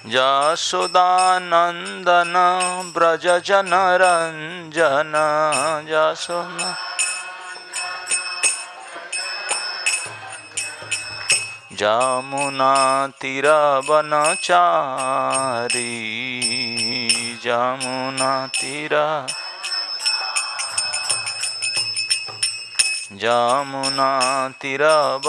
यशोदानंदन व्रज जनरंजन यशोदा जमुना तीरवनचारी जमुना तीरवनचारी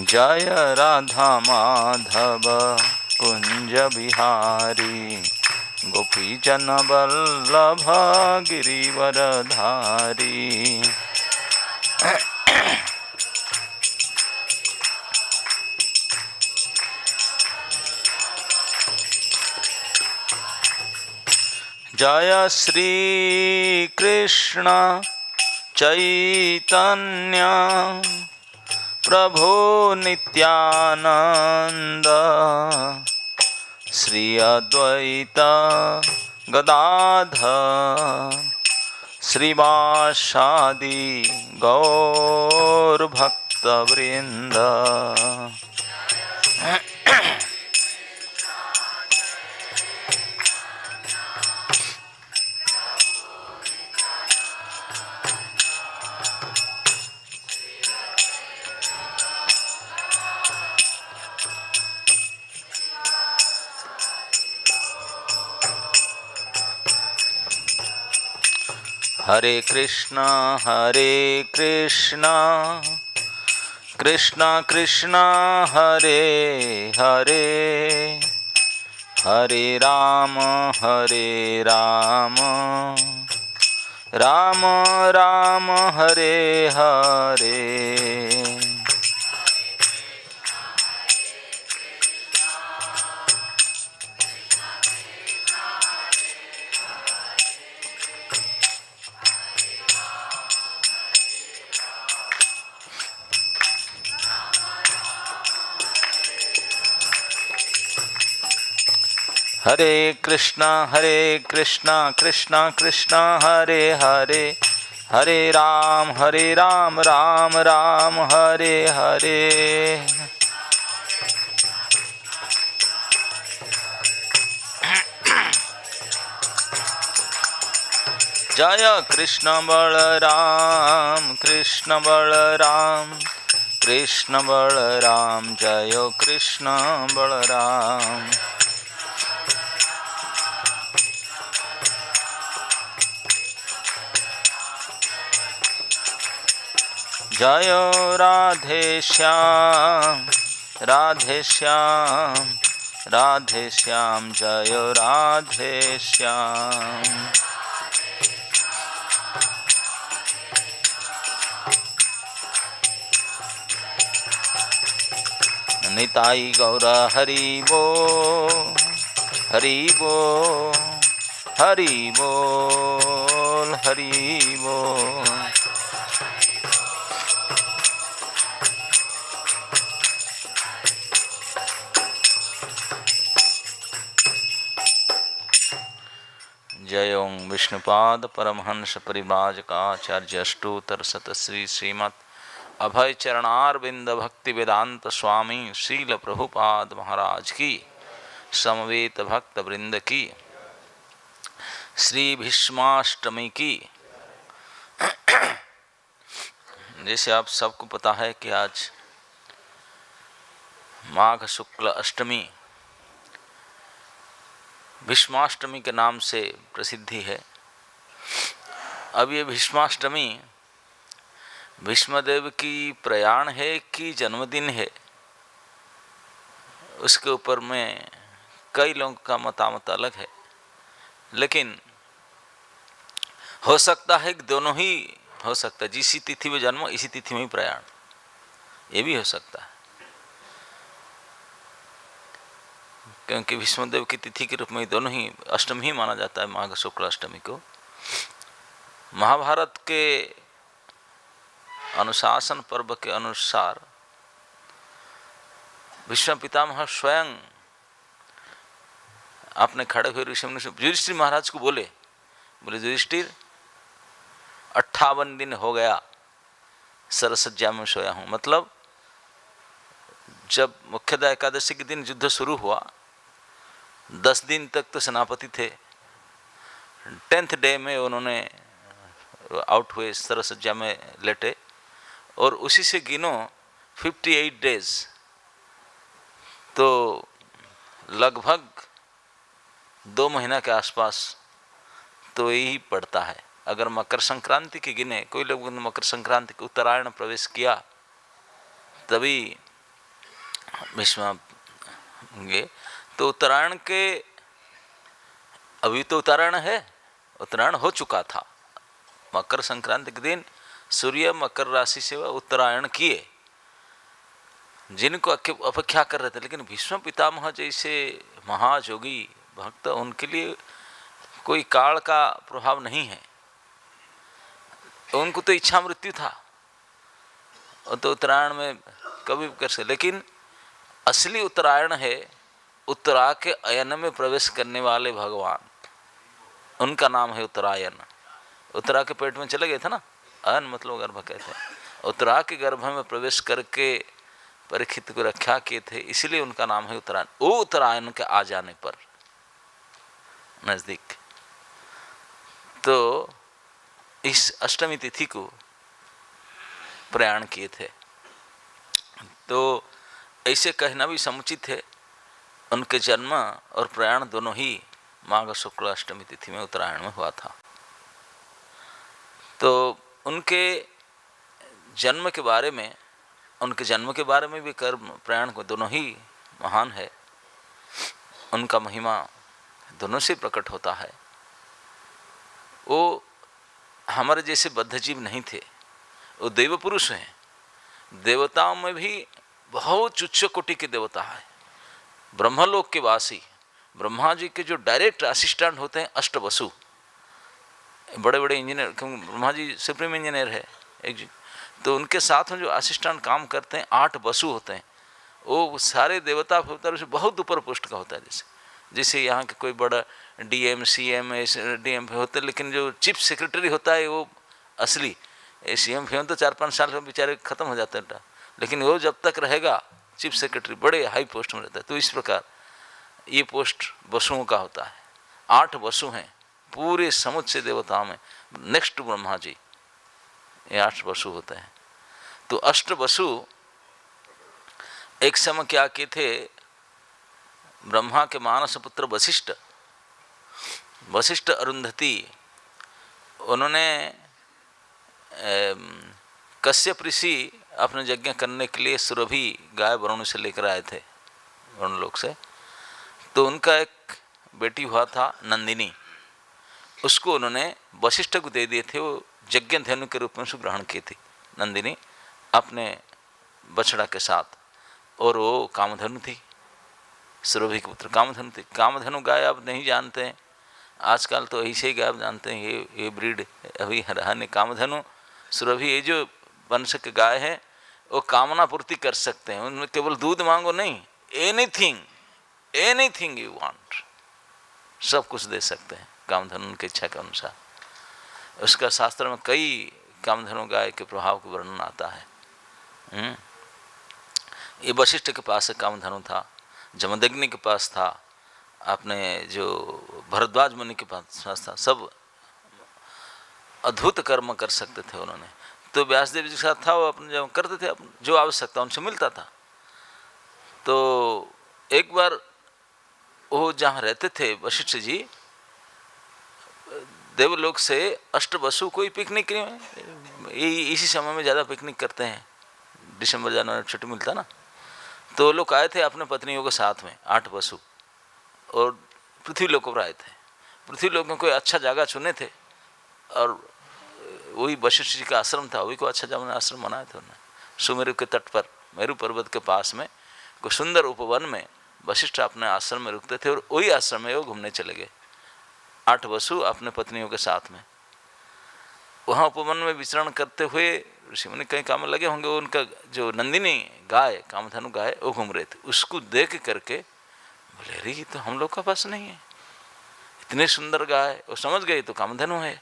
जय राधा माधव कुंज बिहारी गोपीजन वल्लभ गिरिवरधारी। जय श्री कृष्ण चैतन्य प्रभु नित्यानंद श्री अद्वैत गदाधर श्रीवासादि गौर भक्तवृंद। हरे कृष्णा कृष्णा कृष्णा हरे हरे हरे राम राम राम हरे हरे। हरे कृष्णा कृष्णा कृष्णा हरे हरे हरे राम राम राम हरे हरे। जय कृष्ण बलराम जय कृष्ण बलराम। जय राधे श्याम जय राधे श्याम। निताई गौर हरि बोल हरि बोल हरि बोल हरि बोल। जय ओं विष्णुपाद परमहंस परिव्राजकाचार्य अष्टोत्तर शतश्री श्रीमत् अभय चरणारविंद भक्ति वेदांत स्वामी श्रील प्रभुपाद महाराज की समवेत भक्त वृंद की श्री भीष्माष्टमी की। जैसे आप सबको पता है कि आज माघ शुक्ल अष्टमी भीष्माष्टमी के नाम से प्रसिद्धि है। अब ये भीष्माष्टमी भीष्मदेव की प्रयाण है कि जन्मदिन है, उसके ऊपर में कई लोगों का मतामत अलग है, लेकिन हो सकता है कि दोनों ही हो सकता है। जिसी तिथि में जन्म इसी तिथि में ही प्रयाण, ये भी हो सकता है, क्योंकि भीष्मदेव की तिथि के रूप में दोनों ही अष्टमी ही माना जाता है माघ शुक्ल अष्टमी को। महाभारत के अनुशासन पर्व के अनुसार भीष्म पितामह स्वयं अपने खड़े हुए ऋषि युधिष्ठिर महाराज को बोले युधिष्ठिर 58 दिन हो गया सरसज्जा में सोया हूँ। मतलब जब मुख्यतः एकादशी के दिन युद्ध शुरू हुआ 10 दिन तक तो सेनापति थे, 10th डे में उन्होंने आउट हुए, सरसज्जा में लेटे, और उसी से गिनो 58 डेज, तो लगभग 2 महीना के आसपास तो यही पड़ता है। अगर मकर संक्रांति के गिने, कोई लोग मकर संक्रांति के उत्तरायण प्रवेश किया तभी भीष्म होंगे, तो उत्तरायण के, अभी तो उत्तरायण है, उत्तरायण हो चुका था। मकर संक्रांति के दिन सूर्य मकर राशि से उत्तरायण किए, जिनको अपेक्षा कर रहे थे। लेकिन भीष्म पितामह जैसे महायोगी भक्त, उनके लिए कोई काल का प्रभाव नहीं है, उनको तो इच्छा मृत्यु था, तो उत्तरायण में कभी भी कर सकते। लेकिन असली उत्तरायण है उत्तरा के अयन में प्रवेश करने वाले भगवान, उनका नाम है उत्तरायण। उत्तरा के पेट में चले गए थे ना, अयन मतलब गर्भ कहते हैं। उत्तरा के गर्भ में प्रवेश करके परीक्षित को रक्षा किए थे, इसलिए उनका नाम है उत्तरायण। वो उत्तरायण के आ जाने पर नजदीक, तो इस अष्टमी तिथि को प्रयाण किए थे। तो ऐसे कहना भी समुचित है, उनके जन्म और प्रयाण दोनों ही माघ शुक्ल अष्टमी तिथि में उत्तरायण में हुआ था। तो उनके जन्म के बारे में, भी कर्म प्रयाण को दोनों ही महान है, उनका महिमा दोनों से प्रकट होता है। वो हमारे जैसे बद्धजीव नहीं थे, वो देव पुरुष हैं। देवताओं में भी बहुत उच्च कोटि के देवता है। ब्रह्मलोक के वासी, ब्रह्मा जी के जो डायरेक्ट असिस्टेंट होते हैं अष्टवसु, बड़े बड़े इंजीनियर, क्योंकि ब्रह्मा जी सुप्रीम इंजीनियर है एक जी, तो उनके साथ में जो असिस्टेंट काम करते हैं 8 वसु होते हैं। वो सारे देवता से बहुत ऊपर पोस्ट का होता है। जैसे यहाँ के कोई बड़ा DM CM DM होते हैं, लेकिन जो चीफ सेक्रेटरी होता है वो असली CM तो 4-5 साल में बेचारे खत्म हो जाते हैं, लेकिन वो जब तक रहेगा चीफ सेक्रेटरी बड़े हाई पोस्ट में रहता है। तो इस प्रकार ये पोस्ट वसुओं का होता है। 8 वसु हैं पूरे समुद्र से देवताओं में, नेक्स्ट टू ब्रह्मा जी, ये 8 वसु होते हैं। तो अष्ट वसु एक समय क्या किए थे, ब्रह्मा के मानस पुत्र वशिष्ठ अरुंधति, उन्होंने कश्यप ऋषि अपने यज्ञ करने के लिए सुरभि गाय वरुण से लेकर आए थे, वरुण लोक से। तो उनका एक बेटी हुआ था नंदिनी, उसको उन्होंने वशिष्ठ को दे दिए थे। वो यज्ञ धेनु के रूप में उसको ग्रहण की थी नंदिनी अपने बछड़ा के साथ, और वो कामधनु थी, सुरभि के पुत्र कामधनु थी। कामधनु गाय आप नहीं जानते हैं, आजकल तो ऐसे ही गाय जानते हैं, ये ब्रीड अभी रहा नहीं। कामधनु सुरभि, ये जो वंश के गाय है वो कामना पूर्ति कर सकते हैं, उनमें केवल दूध मांगो नहीं, एनीथिंग यू वांट, सब कुछ दे सकते हैं कामधनु उनकी इच्छा के अनुसार। उसका शास्त्र में कई कामधनु गाय के प्रभाव का वर्णन आता है। ये वशिष्ठ के पास कामधनु था, जमदग्नि के पास था, अपने जो भरद्वाज मुनि के पास था। सब अद्भुत कर्म कर सकते थे उन्होंने। तो व्यासदेव जी के साथ था, वो अपने जब करते थे जो आवश्यकता उनसे मिलता था। तो एक बार वो जहाँ रहते थे वशिष्ठ जी, देवलोक से अष्टवसु कोई पिकनिक नहीं, इसी समय में ज़्यादा पिकनिक करते हैं, दिसंबर जनवरी छुट्टी मिलता ना। तो लोग आए थे अपने पत्नियों के साथ में 8 वसु, और पृथ्वी लोक पर आए थे। पृथ्वी लोक में कोई अच्छा जगह चुने थे, और वही वशिष्ठ जी का आश्रम था, वही को अच्छा जगह आश्रम बनाए थे उन्होंने। सुमेरु के तट पर, मेरु पर्वत के पास में कोई सुंदर उपवन में वशिष्ठ अपने आश्रम में रुकते थे, और वही आश्रम में वो घूमने चले गए 8 वसु अपने पत्नियों के साथ में। वहाँ उपवन में विचरण करते हुए ऋषि मुनि कहीं काम में लगे होंगे। उनका जो नंदिनी गाय, कामधनु गाय, वो घूम रहे थे। उसको देख करके बोले, अरे ये तो हम लोग का पास नहीं है, इतने सुंदर गाय। वो समझ गए तो कामधनु है।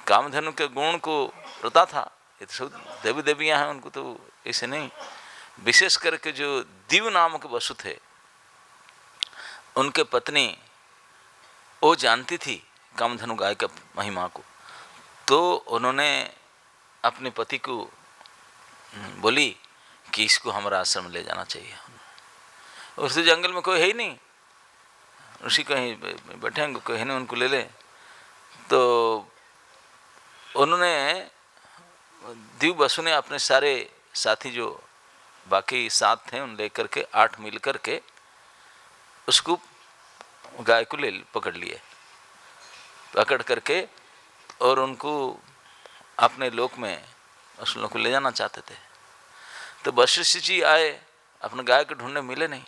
कामधेनु के गुण को पता था, ये तो सब देवी देवियाँ हैं, उनको तो ऐसे नहीं। विशेष करके जो दिव नामक वसु थे, उनके पत्नी वो जानती थी कामधेनु गाय का महिमा को, तो उन्होंने अपने पति को बोली कि इसको हमारा आश्रम ले जाना चाहिए। उस जंगल में कोई है ही नहीं, ऋषि कहीं बैठे हैं, कोई है नहीं, उनको ले ले। तो उन्होंने दिव बसु ने अपने सारे साथी जो बाकी 7 थे उन लेकर के 8 मिल करके उसको गाय को ले पकड़ लिए, पकड़ करके और उनको अपने लोक में असुरों को ले जाना चाहते थे। तो वशिष्ठ जी आए, अपने गाय को ढूंढने मिले नहीं।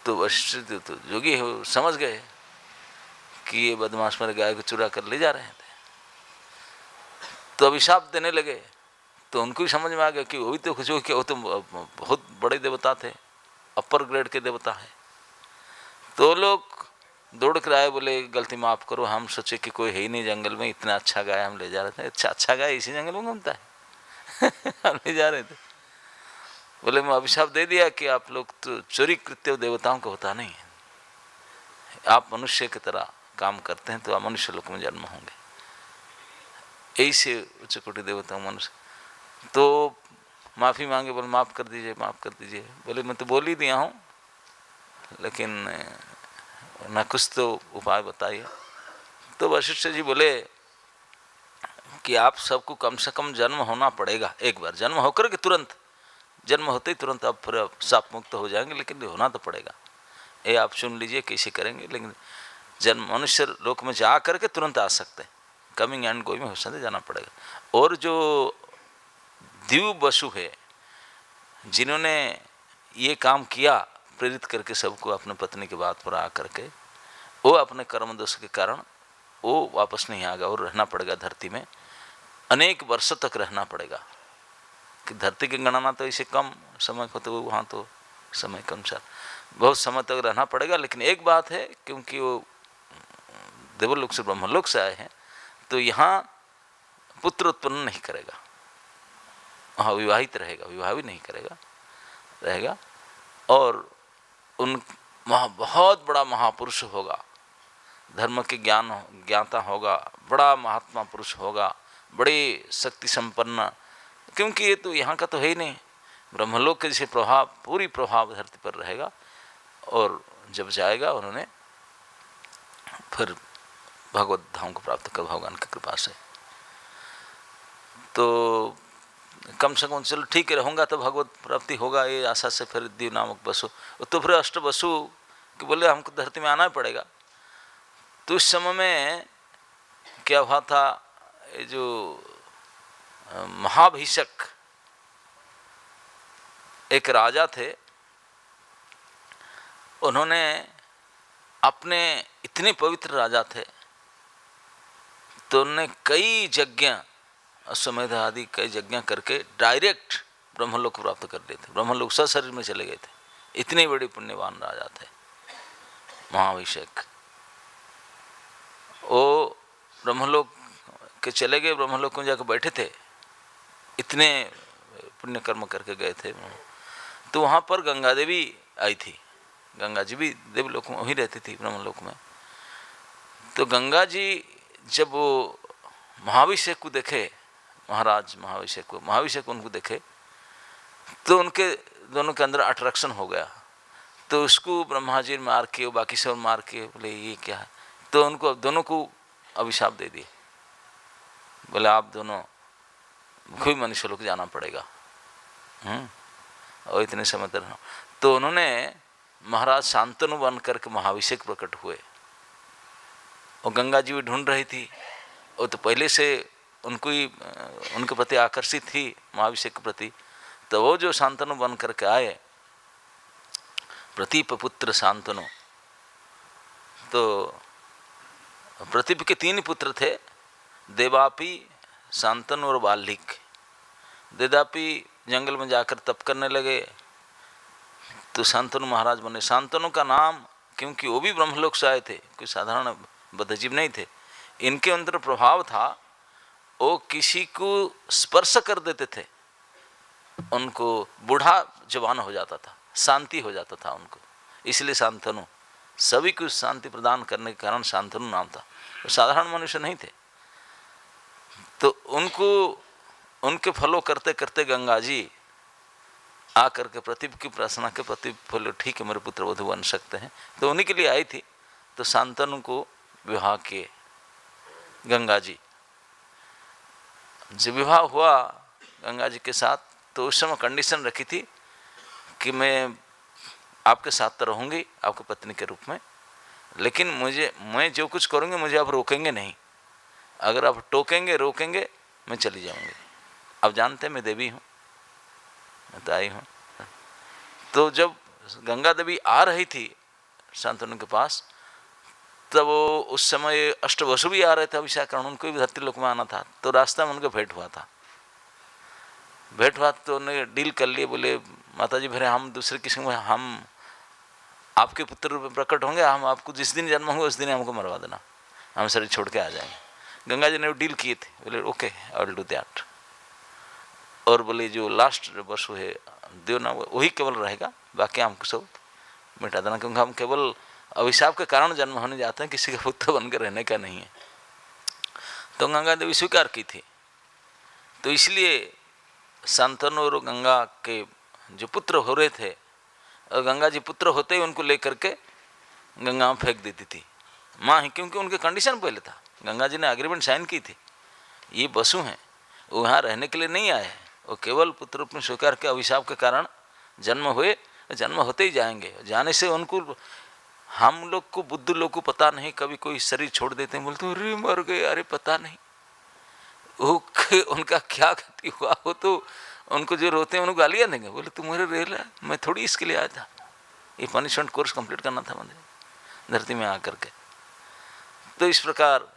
तो वशिष्ठ तो जोगी हो समझ गए कि ये बदमाश मेरे गाय को चुरा कर ले जा रहे थे, तो अभिशाप देने लगे। तो उनको भी समझ में आ गया कि वो भी तो कुछ हो, कि वो तो बहुत बड़े देवता थे, अपर ग्रेड के देवता है। तो लोग दौड़ कर आए, बोले गलती माफ़ करो, हम सोचे कि कोई है ही नहीं जंगल में, इतना अच्छा गाय हम ले जा रहे थे। अच्छा गाय इसी जंगल में घूमता है हम ले जा रहे थे। बोले मैं अभिशाप दे दिया कि आप लोग तो चोरी कृत्य देवताओं का होता नहीं है, आप मनुष्य की तरह काम करते हैं तो आप मनुष्य लोक में जन्म होंगे, यही से उच्च कोटि देवताओं मनुष्य। तो माफ़ी मांगे, बोले माफ़ कर दीजिए, माफ़ कर दीजिए। बोले मैं तो बोल ही दिया हूँ, लेकिन ना कुछ तो उपाय बताइए। तो वशिष्ठ जी बोले कि आप सबको कम से कम जन्म होना पड़ेगा, एक बार जन्म होकर के तुरंत, जन्म होते ही तुरंत आप फिर साप मुक्त हो जाएंगे, लेकिन होना तो पड़ेगा। ये आप चुन लीजिए कैसे करेंगे, लेकिन जन्म मनुष्य लोक में जा करके तुरंत आ सकते हैं, कमिंग एंड गोइंग में हो सकते, जाना पड़ेगा। और जो दिव बसु है जिन्होंने ये काम किया, प्रेरित करके सबको अपने पत्नी की बात पर आ करके, वो अपने कर्म दोष के कारण वो वापस नहीं आएगा और रहना पड़ेगा धरती में, अनेक वर्षों तक रहना पड़ेगा। कि धरती की गणना तो इसे कम समय को, तो वहाँ तो समय के अनुसार बहुत समय तक रहना पड़ेगा। लेकिन एक बात है, क्योंकि वो देवलोक से ब्रह्मलोक से आए हैं, तो यहाँ पुत्र उत्पन्न नहीं करेगा, वहाँ विवाहित रहेगा, विवाह भी नहीं करेगा, रहेगा। और उन बहुत बड़ा महापुरुष होगा, धर्म के ज्ञाता होगा, बड़ा महात्मा पुरुष होगा, बड़े शक्ति संपन्न, क्योंकि ये तो यहाँ का तो है ही नहीं, ब्रह्मलोक के जैसे प्रभाव, पूरी प्रभाव धरती पर रहेगा। और जब जाएगा उन्होंने फिर भगवत धाम को प्राप्त कर भगवान की कृपा से। तो कम से कम चलो ठीक है, रहूँगा तो भगवत प्राप्ति होगा, ये आशा से फिर दिव नामक बसु, तो फिर अष्ट बसु कि बोले हमको धरती में आना पड़ेगा। तो इस समय में क्या हुआ था, ये जो महाभिषक एक राजा थे, उन्होंने अपने, इतने पवित्र राजा थे, तो उन्होंने कई यज्ञ, अश्वमेध आदि कई यज्ञ करके डायरेक्ट ब्रह्मलोक को प्राप्त कर लिए थे, ब्रह्मलोक सशरीर में चले गए थे, इतने बड़े पुण्यवान राजा थे महाभिषेक। वो ब्रह्मलोक के चले गए, ब्रह्मलोक में जाकर बैठे थे, इतने पुण्य कर्म करके गए थे। तो वहाँ पर गंगा देवी आई थी, गंगा जी भी देवलोक में वहीं रहती थी ब्रह्मलोक में। तो गंगा जी जब वो महाभिषेक को देखे, महाराज महाभिषेक उनको देखे, तो उनके दोनों के अंदर अट्रैक्शन हो गया। तो उसको ब्रह्मा जी मार के, बाकी सब मार के बोले ये क्या है, तो उनको दोनों को अभिशाप दे दिए, बोले आप दोनों कोई मनुष्य लोग जाना पड़ेगा, और इतने समय तक। तो उन्होंने महाराज शांतनु बन करके महाभिषेक प्रकट हुए, और गंगा जी भी ढूंढ रही थी, वो तो पहले से उनको ही उनके प्रति आकर्षित थी महाभिषेक के प्रति। तो वो जो शांतनु बन करके आए, प्रतीप पुत्र शांतनु, तो प्रतीप के 3 पुत्र थे, देवापी, शांतनु और बाल्हिक। देवापी जंगल में जाकर तप करने लगे, तो शांतनु महाराज बने। शांतनु का नाम, क्योंकि वो भी ब्रह्मलोक से आए थे, कोई साधारण बद्धजीव नहीं थे, इनके अंदर प्रभाव था, वो किसी को स्पर्श कर देते थे, उनको बूढ़ा जवान हो जाता था, शांति हो जाता था उनको, इसलिए शांतनु, सभी को शांति प्रदान करने के कारण शांतनु नाम था। तो साधारण मनुष्य नहीं थे। तो उनको उनके फॉलो करते करते गंगा जी आकर के प्रतिभ की प्रार्थना के, प्रतिभ बोले ठीक है मेरे पुत्र वधु बन सकते हैं, तो उन्हीं के लिए आई थी। तो शांतनु को विवाह किए गंगा जी। जब विवाह हुआ गंगा जी के साथ, तो उस समय कंडीशन रखी थी कि मैं आपके साथ तो रहूँगी आपकी पत्नी के रूप में, लेकिन मैं जो कुछ करूँगी मुझे आप रोकेंगे नहीं, अगर आप टोकेंगे रोकेंगे मैं चली जाऊँगी। आप जानते हैं मैं देवी हूँ, मैं तो आई हूँ। तो जब गंगा देवी आ रही थी शांतनु के पास, तब वो उस समय अष्टवसु भी आ रहे थे अभिषेक करण, उनको भी धरती लोक में आना था। तो रास्ता में उनका भेंट हुआ था। भेंट हुआ तो उन्होंने डील कर लिए, बोले माता जी फिर हम दूसरे किसी में, हम आपके पुत्र रूप में प्रकट होंगे, हम आपको जिस दिन जन्म होंगे उस दिन हमको मरवा देना, हम शरीर छोड़ के आ जाएंगे। गंगा जी ने डील किए थे, बोले okay I will do that. और बोले जो लास्ट वसु है देव ना, वही केवल रहेगा, बाकी हमको सब मिटा देना, क्योंकि हम केवल अभिशाप के कारण जन्म होने जाते हैं, किसी का पुत्र बनकर रहने का नहीं है। तो गंगा देवी स्वीकार की थी। तो इसलिए शांतनु और गंगा के जो पुत्र हो रहे थे, और गंगा जी पुत्र होते ही उनको लेकर के गंगा में फेंक देती थी माँ ही, क्योंकि उनके कंडीशन पहले था। गंगा जी ने एग्रीमेंट साइन की थी, ये वसु हैं, वो यहाँ रहने के लिए नहीं आए हैं, वो केवल पुत्र रूप में स्वीकार के अभिशाप के कारण जन्म हुए, जन्म होते ही जाएंगे। जाने से उनको, हम लोग को बुद्धू लोग को पता नहीं, कभी कोई शरीर छोड़ देते हैं, बोलते अरे मर गए, अरे पता नहीं वो उनका क्या गति हुआ। हो तो उनको जो रोते हैं उनको गालियाँ देंगे, बोले तुम्हारे रेल है, मैं थोड़ी इसके लिए आया था, ये पनिशमेंट कोर्स कंप्लीट करना था मुझे धरती में आकर के। तो इस प्रकार,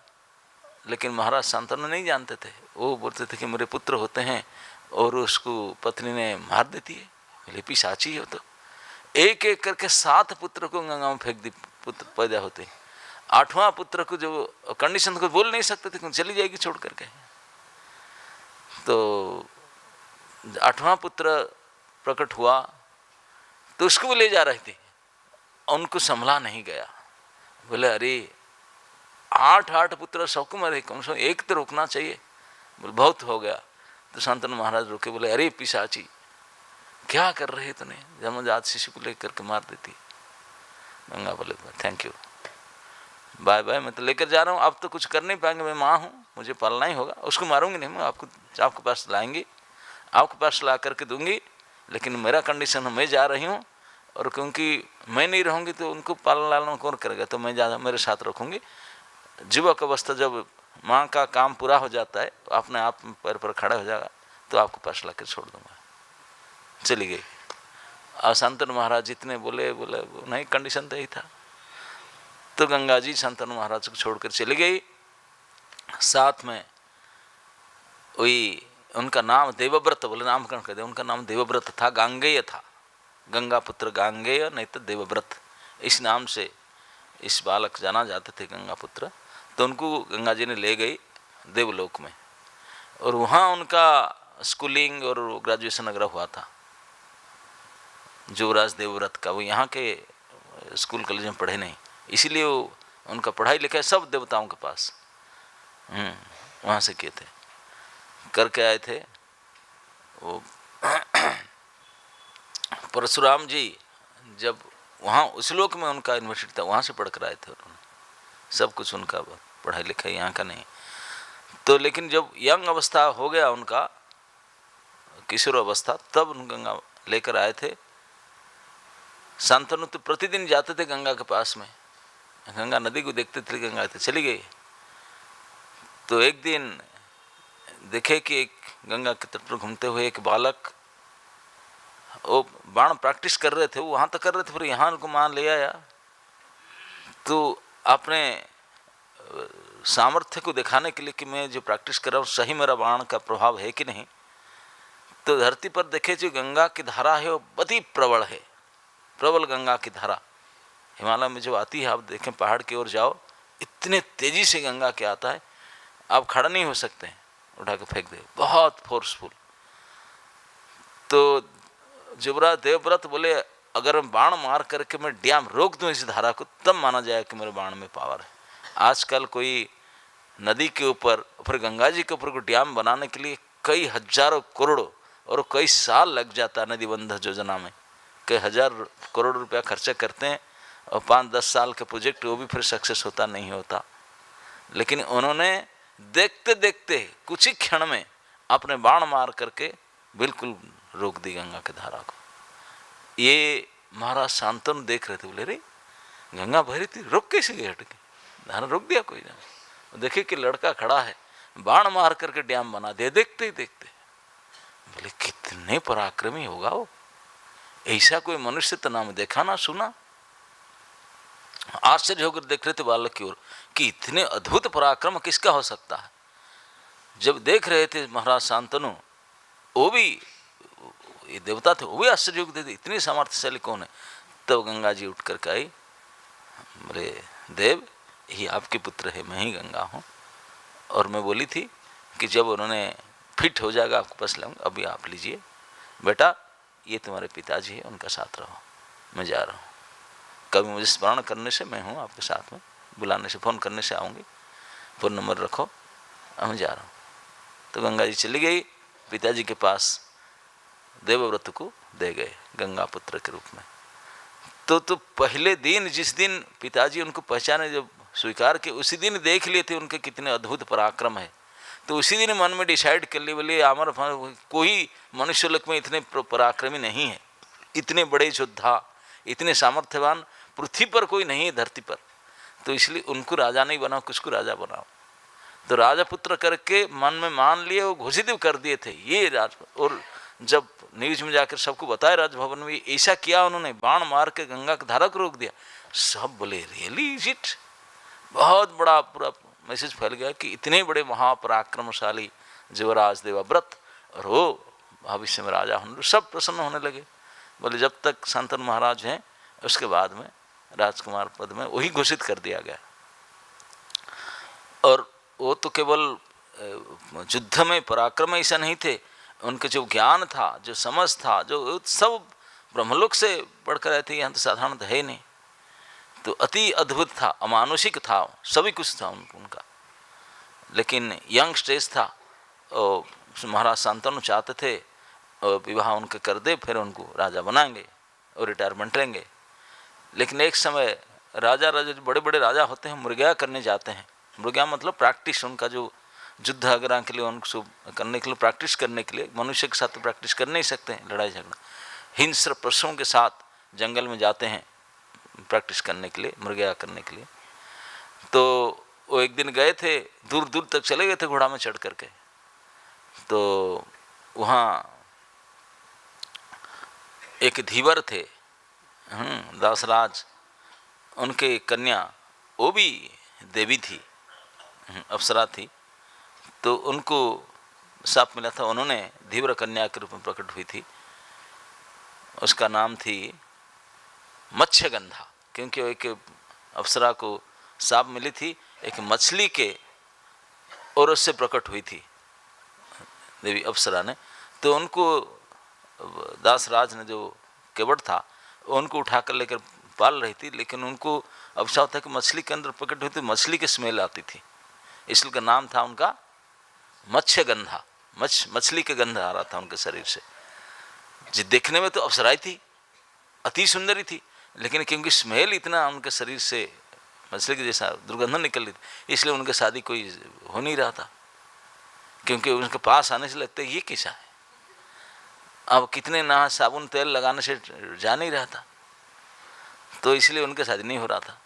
लेकिन महाराज शांतनु नहीं जानते थे, वो बोलते थे कि मेरे पुत्र होते हैं, और उसको पत्नी ने मार देती है, बोले पिशाची हो। तो एक एक करके 7 पुत्र को गंगा में फेंक दी, पुत्र पैदा होते। 8वां पुत्र को जो कंडीशन को बोल नहीं सकते थे, चली जाएगी छोड़ करके। तो 8वां पुत्र प्रकट हुआ, तो उसको भी ले जा रहे थे, उनको संभला नहीं गया। बोले अरे 8 पुत्र सबको मरे, कम से कम एक तो रोकना चाहिए। बोले बहुत हो गया। तो शांतनु महाराज रुके, बोले अरे पिशाची क्या कर रहे तूने, जन्मजात शिशु को लेकर के मार देती। गंगा बोले थैंक यू, बाय बाय, मैं तो लेकर जा रहा हूँ, आप तो कुछ कर नहीं पाएंगे, मैं माँ हूँ, मुझे पालना ही होगा। उसको मारूंगी नहीं, मैं आपके पास लाएंगी, आपके पास ला करके दूंगी, लेकिन मेरा कंडीशन है मैं जा रही हूँ, और क्योंकि मैं नहीं रहूँगी तो उनको पालन लालन कौन करेगा, तो मैं ज़्यादा मेरे साथ रखूँगी। युवक अवस्था जब माँ का काम पूरा हो जाता है तो अपने आप पैर पर खड़ा हो जाएगा, तो आपको पास ला कर छोड़ दूँगा। चली गई। और शांतनु महाराज जितने बोले नहीं, कंडीशन तो यही था। तो गंगा जी शांतनु महाराज को छोड़कर चली गई। साथ में वही उनका नाम देवव्रत, बोले नामकरण कर दे, उनका नाम देवव्रत था, गांगेय था, गंगा पुत्र गांगेय नहीं तो देवव्रत, इस नाम से इस बालक जाना जाते थे गंगा पुत्र। तो उनको गंगा जी ने ले गई देवलोक में, और वहाँ उनका स्कूलिंग और ग्रेजुएशन वगैरह हुआ था। युवराज देवव्रत का, वो यहाँ के स्कूल कॉलेज में पढ़े नहीं, इसीलिए वो उनका पढ़ाई लिखाई सब देवताओं के पास वहाँ से किए थे, करके आए थे। वो परशुराम जी जब वहाँ उस लोक में उनका यूनिवर्सिटी था, वहाँ से पढ़ कर आए थे उन्होंने, सब कुछ उनका पढ़ाई लिखाई यहाँ का नहीं। तो लेकिन जब यंग अवस्था हो गया उनका, किशोर अवस्था, तब उन गंगा लेकर आए थे। शांतनु तो प्रतिदिन जाते थे गंगा के पास में, गंगा नदी को देखते थे, गंगा थे चली गई। तो एक दिन देखे कि एक गंगा के तट पर घूमते हुए एक बालक, वो बाण प्रैक्टिस कर रहे थे, वो वहाँ तक कर रहे थे, फिर यहाँ उनको मान ले आया। तो अपने सामर्थ्य को दिखाने के लिए कि मैं जो प्रैक्टिस कर रहा हूँ सही मेरा बाण का प्रभाव है कि नहीं, तो धरती पर देखे जो गंगा की धारा है वो अति प्रबल है, प्रबल गंगा की धारा हिमालय में जो आती है। आप देखें पहाड़ की ओर जाओ इतने तेजी से गंगा के आता है, आप खड़ा नहीं हो सकते हैं, उठा के फेंक दे, बहुत फोर्सफुल। तो युवराज देवव्रत बोले अगर मैं बाण मार करके मैं डैम रोक दूं इस धारा को, तब माना जाए कि मेरे बाण में पावर है। आजकल कोई नदी के ऊपर, फिर गंगा जी के ऊपर कोई डैम बनाने के लिए कई हजारों करोड़ों और कई साल लग जाता है। नदी बंध योजना में कई हजार करोड़ रुपया खर्चा करते हैं और 5-10 साल के प्रोजेक्ट, वो भी फिर सक्सेस होता नहीं होता। लेकिन उन्होंने देखते देखते कुछ ही क्षण में अपने बाण मार करके बिल्कुल रोक दी गंगा की धारा को। ये महाराज शांतनु देख रहे थे, बोले रे गंगा बह रही थी, रोक कैसे गई, हट के धारा रोक दिया कोई ना। देखे कि लड़का खड़ा है, बाण मार करके डैम बना दिया देखते ही देखते। बोले कितने पराक्रमी होगा वो, ऐसा कोई मनुष्य तो नाम देखा ना सुना। आश्चर्य होकर देख रहे थे बालक की ओर कि इतने अद्भुत पराक्रम किसका हो सकता है। जब देख रहे थे महाराज शांतनु, वो भी ये देवता थे, वो भी आश्चर्य होते थे इतनी सामर्थ्यशाली कौन है। तब गंगा जी उठ कर आई, बोले देव ये आपके पुत्र है, मैं ही गंगा हूँ। और मैं बोली थी कि जब उन्होंने फिट हो जाएगा आपके पास लाऊंगा, अभी आप लीजिए बेटा, ये तुम्हारे पिताजी है, उनका साथ रहो, मैं जा रहा हूँ। कभी मुझे स्मरण करने से मैं हूँ आपके साथ में, बुलाने से, फ़ोन करने से आऊँगी, फ़ोन नंबर रखो, मैं जा रहा हूँ। तो गंगा जी चली गई पिताजी के पास, देवव्रत को दे गए गंगा पुत्र के रूप में। तो पहले दिन जिस दिन पिताजी उनको पहचाने, जब स्वीकार के, उसी दिन देख लिए थे उनके कितने अद्भुत पराक्रम है। तो उसी दिन मन में डिसाइड कर लिए, बोले अमर कोई मनुष्य लोक में इतने पराक्रमी नहीं है, इतने बड़े योद्धा, इतने सामर्थ्यवान पृथ्वी पर कोई नहीं है, धरती पर। तो इसलिए उनको राजा नहीं बनाओ, किसको राजा बनाओ। तो राजा पुत्र करके मन में मान लिए, वो घोषित कर दिए थे ये राज। और जब न्यूज में जाकर सबको बताया राजभवन में, ऐसा किया उन्होंने, बाण मार के गंगा की धारा को रोक दिया। सब बोले रियली इज इट। बहुत बड़ा पूरा मैसेज फैल गया कि इतने बड़े महापराक्रमशाली युवराज देवव्रत और वो भविष्य में राजा होने, सब प्रसन्न होने लगे। बोले जब तक शांतनु महाराज हैं, उसके बाद में राजकुमार पद में वही घोषित कर दिया गया। और वो तो केवल युद्ध में पराक्रम ऐसा नहीं थे, उनके जो ज्ञान था, जो समझ था, जो सब ब्रह्मलोक से बढ़कर रहते, यहाँ तो साधारण है ही नहीं। तो अति अद्भुत था, अमानुषिक था, सभी कुछ था उनका। लेकिन यंग स्टेज था, और महाराज शांतनु चाहते थे और विवाह उनके कर दे, फिर उनको राजा बनाएंगे और रिटायरमेंट लेंगे। लेकिन एक समय राजा बड़े बड़े राजा होते हैं, मृगया करने जाते हैं। मृगया मतलब प्रैक्टिस, उनका जो युद्ध वगैरह के लिए, उनको करने के लिए, प्रैक्टिस करने के लिए, मनुष्य के साथ तो प्रैक्टिस कर नहीं सकते हैं, लड़ाई झगड़ा, हिंस्र पशुओं के साथ जंगल में जाते हैं प्रैक्टिस करने के लिए, मृगया करने के लिए। तो वो एक दिन गए थे, दूर दूर तक चले गए थे घोड़ा में चढ़ करके। तो वहाँ एक धीवर थे, दासराज, उनके कन्या, वो भी देवी थी, अप्सरा थी। तो उनको साप मिला था, उन्होंने धीवर कन्या के रूप में प्रकट हुई थी। उसका नाम थी मत्स्यगंधा, क्योंकि एक अप्सरा को साप मिली थी एक मछली के, और उससे प्रकट हुई थी देवी अप्सरा ने। तो उनको दासराज ने, जो केवट था, उनको उठाकर लेकर पाल रही थी। लेकिन उनको अवसर था कि मछली के अंदर प्रकट हुई थी, मछली की स्मेल आती थी, इसलिए का नाम था उनका मत्स्यगंधा। मछली के गंध आ रहा था उनके शरीर से। जी देखने में तो अप्सराई थी, अति सुंदरी थी, लेकिन क्योंकि स्मेल इतना उनके शरीर से मछली के जैसा दुर्गंध निकल रही थी, इसलिए उनके शादी कोई हो नहीं रहा था। क्योंकि उनके पास आने से लगता है ये कैसा है, अब कितने ना साबुन तेल लगाने से जा नहीं रहा था, तो इसलिए उनके शादी नहीं हो रहा था।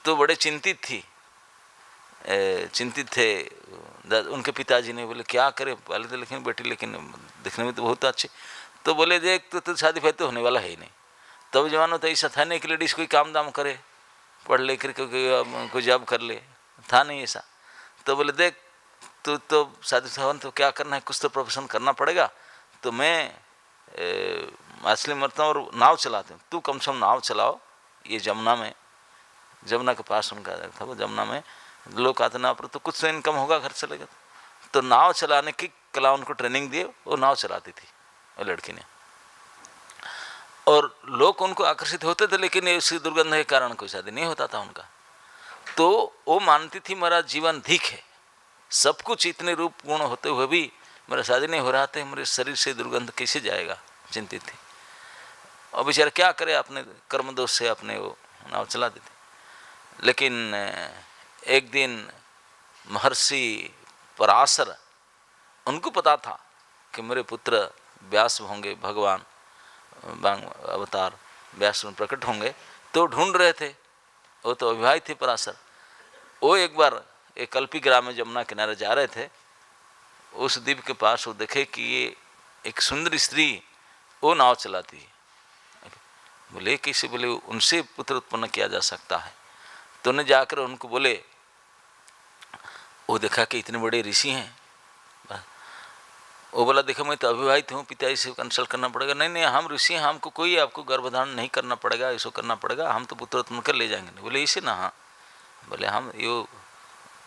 तो बड़े चिंतित थे उनके पिताजी ने। बोले क्या करे, पहले तो लेकिन बेटी, लेकिन दिखने में तो बहुत अच्छे। तो बोले देख तो शादी फिर तो होने वाला है ही नहीं। तब जमाना तो ऐसा था नहीं कि लेडीज़ कोई काम दाम करे, पढ़ ले कर कोई जॉब कर ले, था नहीं ऐसा। तो बोले देख तू तो शादी से तो क्या करना है, कुछ तो प्रोफेशन करना पड़ेगा। तो मैं मछली मरता हूँ और नाव चलाती हूँ, तू कम से कम नाव चलाओ ये जमुना में, जमुना के पास उनका था, वो जमुना में लोग आते नाव पर, तो कुछ तो इनकम होगा, घर चलेगा। तो नाव चलाने की कला उनको ट्रेनिंग दिए, वो नाव चलाती थी वो लड़की ने, और लोग उनको आकर्षित होते थे, लेकिन इसी दुर्गंध के कारण कोई शादी नहीं होता था उनका। तो वो मानती थी मेरा जीवन धिक है, सब कुछ इतने रूप गुण होते हुए भी मेरा शादी नहीं हो रहा था, मेरे शरीर से दुर्गंध कैसे जाएगा, चिंतित थी। और बेचारा क्या करे, अपने कर्म दोष से अपने वो नाव चला देते। लेकिन एक दिन महर्षि पराशर, उनको पता था कि मेरे पुत्र व्यास होंगे, भगवान अवतार व्यास में प्रकट होंगे, तो ढूंढ रहे थे। वो तो अविवाहित थे पराशर। वो एक बार एक कल्पी ग्राम में जमुना किनारे जा रहे थे, उस द्वीप के पास वो देखे कि ये एक सुंदर स्त्री वो नाव चलाती है। बोले कैसे? बोले उनसे पुत्र उत्पन्न किया जा सकता है। तो उन्हें जाकर उनको बोले, वो देखा कि इतने बड़े ऋषि हैं। वो बोला देखो मैं तो अविवाहित हूँ, पिताजी से कंसल्ट करना पड़ेगा। नहीं नहीं, हम ऋषि हैं, हमको कोई आपको गर्भधारण नहीं करना पड़ेगा, इसको करना पड़ेगा, हम तो पुत्र उत्पन्न कर ले जाएंगे। बोले इसे ना, हाँ। बोले हम यो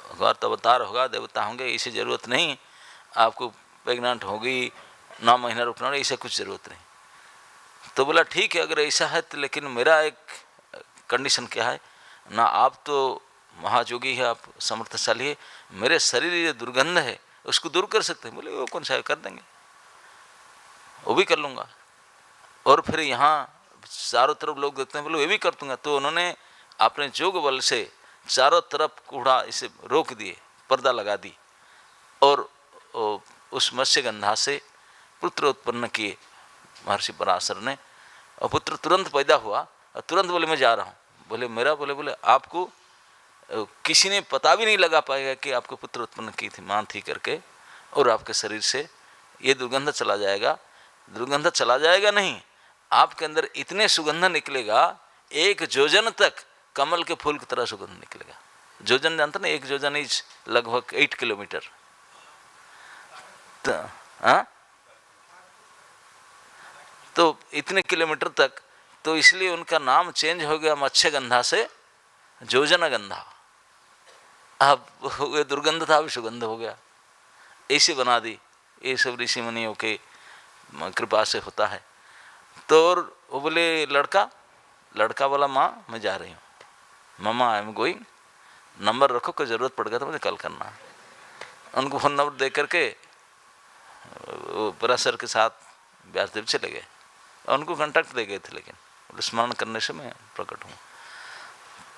तो अवतार होगा, देवता होंगे, इसे ज़रूरत नहीं, आपको प्रेग्नेंट होगी 9 महीना रुकना, इसे कुछ ज़रूरत नहीं। तो बोला ठीक है अगर ऐसा है तो, लेकिन मेरा एक कंडीशन क्या है ना, आप तो महाजोगी है, आप समर्थशाली है, मेरे शरीर ये दुर्गंध है उसको दूर कर सकते हैं। बोले वो कौन सा है, कर देंगे, वो भी कर लूँगा। और फिर यहाँ चारों तरफ लोग देखते हैं, बोले ये भी कर दूँगा। तो उन्होंने अपने जोग बल से चारों तरफ कूड़ा इसे रोक दिए, पर्दा लगा दी, और उस मत्स्य गंधा से पुत्र उत्पन्न किए महर्षि पराशर ने। और पुत्र तुरंत पैदा हुआ, और तुरंत बोले मैं जा रहा हूँ। बोले मेरा, बोले आपको किसी ने पता भी नहीं लगा पाएगा कि आपको पुत्र उत्पन्न की थी, मां थी करके, और आपके शरीर से ये दुर्गंध चला जाएगा। दुर्गंध चला जाएगा नहीं, आपके अंदर इतने सुगंध निकलेगा, 1 योजन तक कमल के फूल की तरह सुगंध निकलेगा। योजन जानते ना, 1 योजन इज लगभग 8 किलोमीटर। तो इतने किलोमीटर तक, तो इसलिए उनका नाम चेंज हो गया मत्स्य गंधा से योजन गंधा। अब वो दुर्गंध था, अभी सुगंध हो गया, ऐसे बना दी। ये सब ऋषि मुनियों के कृपा से होता है। तो वो बोले लड़का बोला माँ मैं जा रही हूँ, मामा आई एम गोइंग, नंबर रखो, कोई ज़रूरत पड़ गया तो मुझे कॉल करना। उनको फ़ोन नंबर दे करके वो पराशर के साथ व्यासदेव चले गए, उनको कांटेक्ट दे गए थे, लेकिन स्मरण करने से मैं प्रकट हूँ।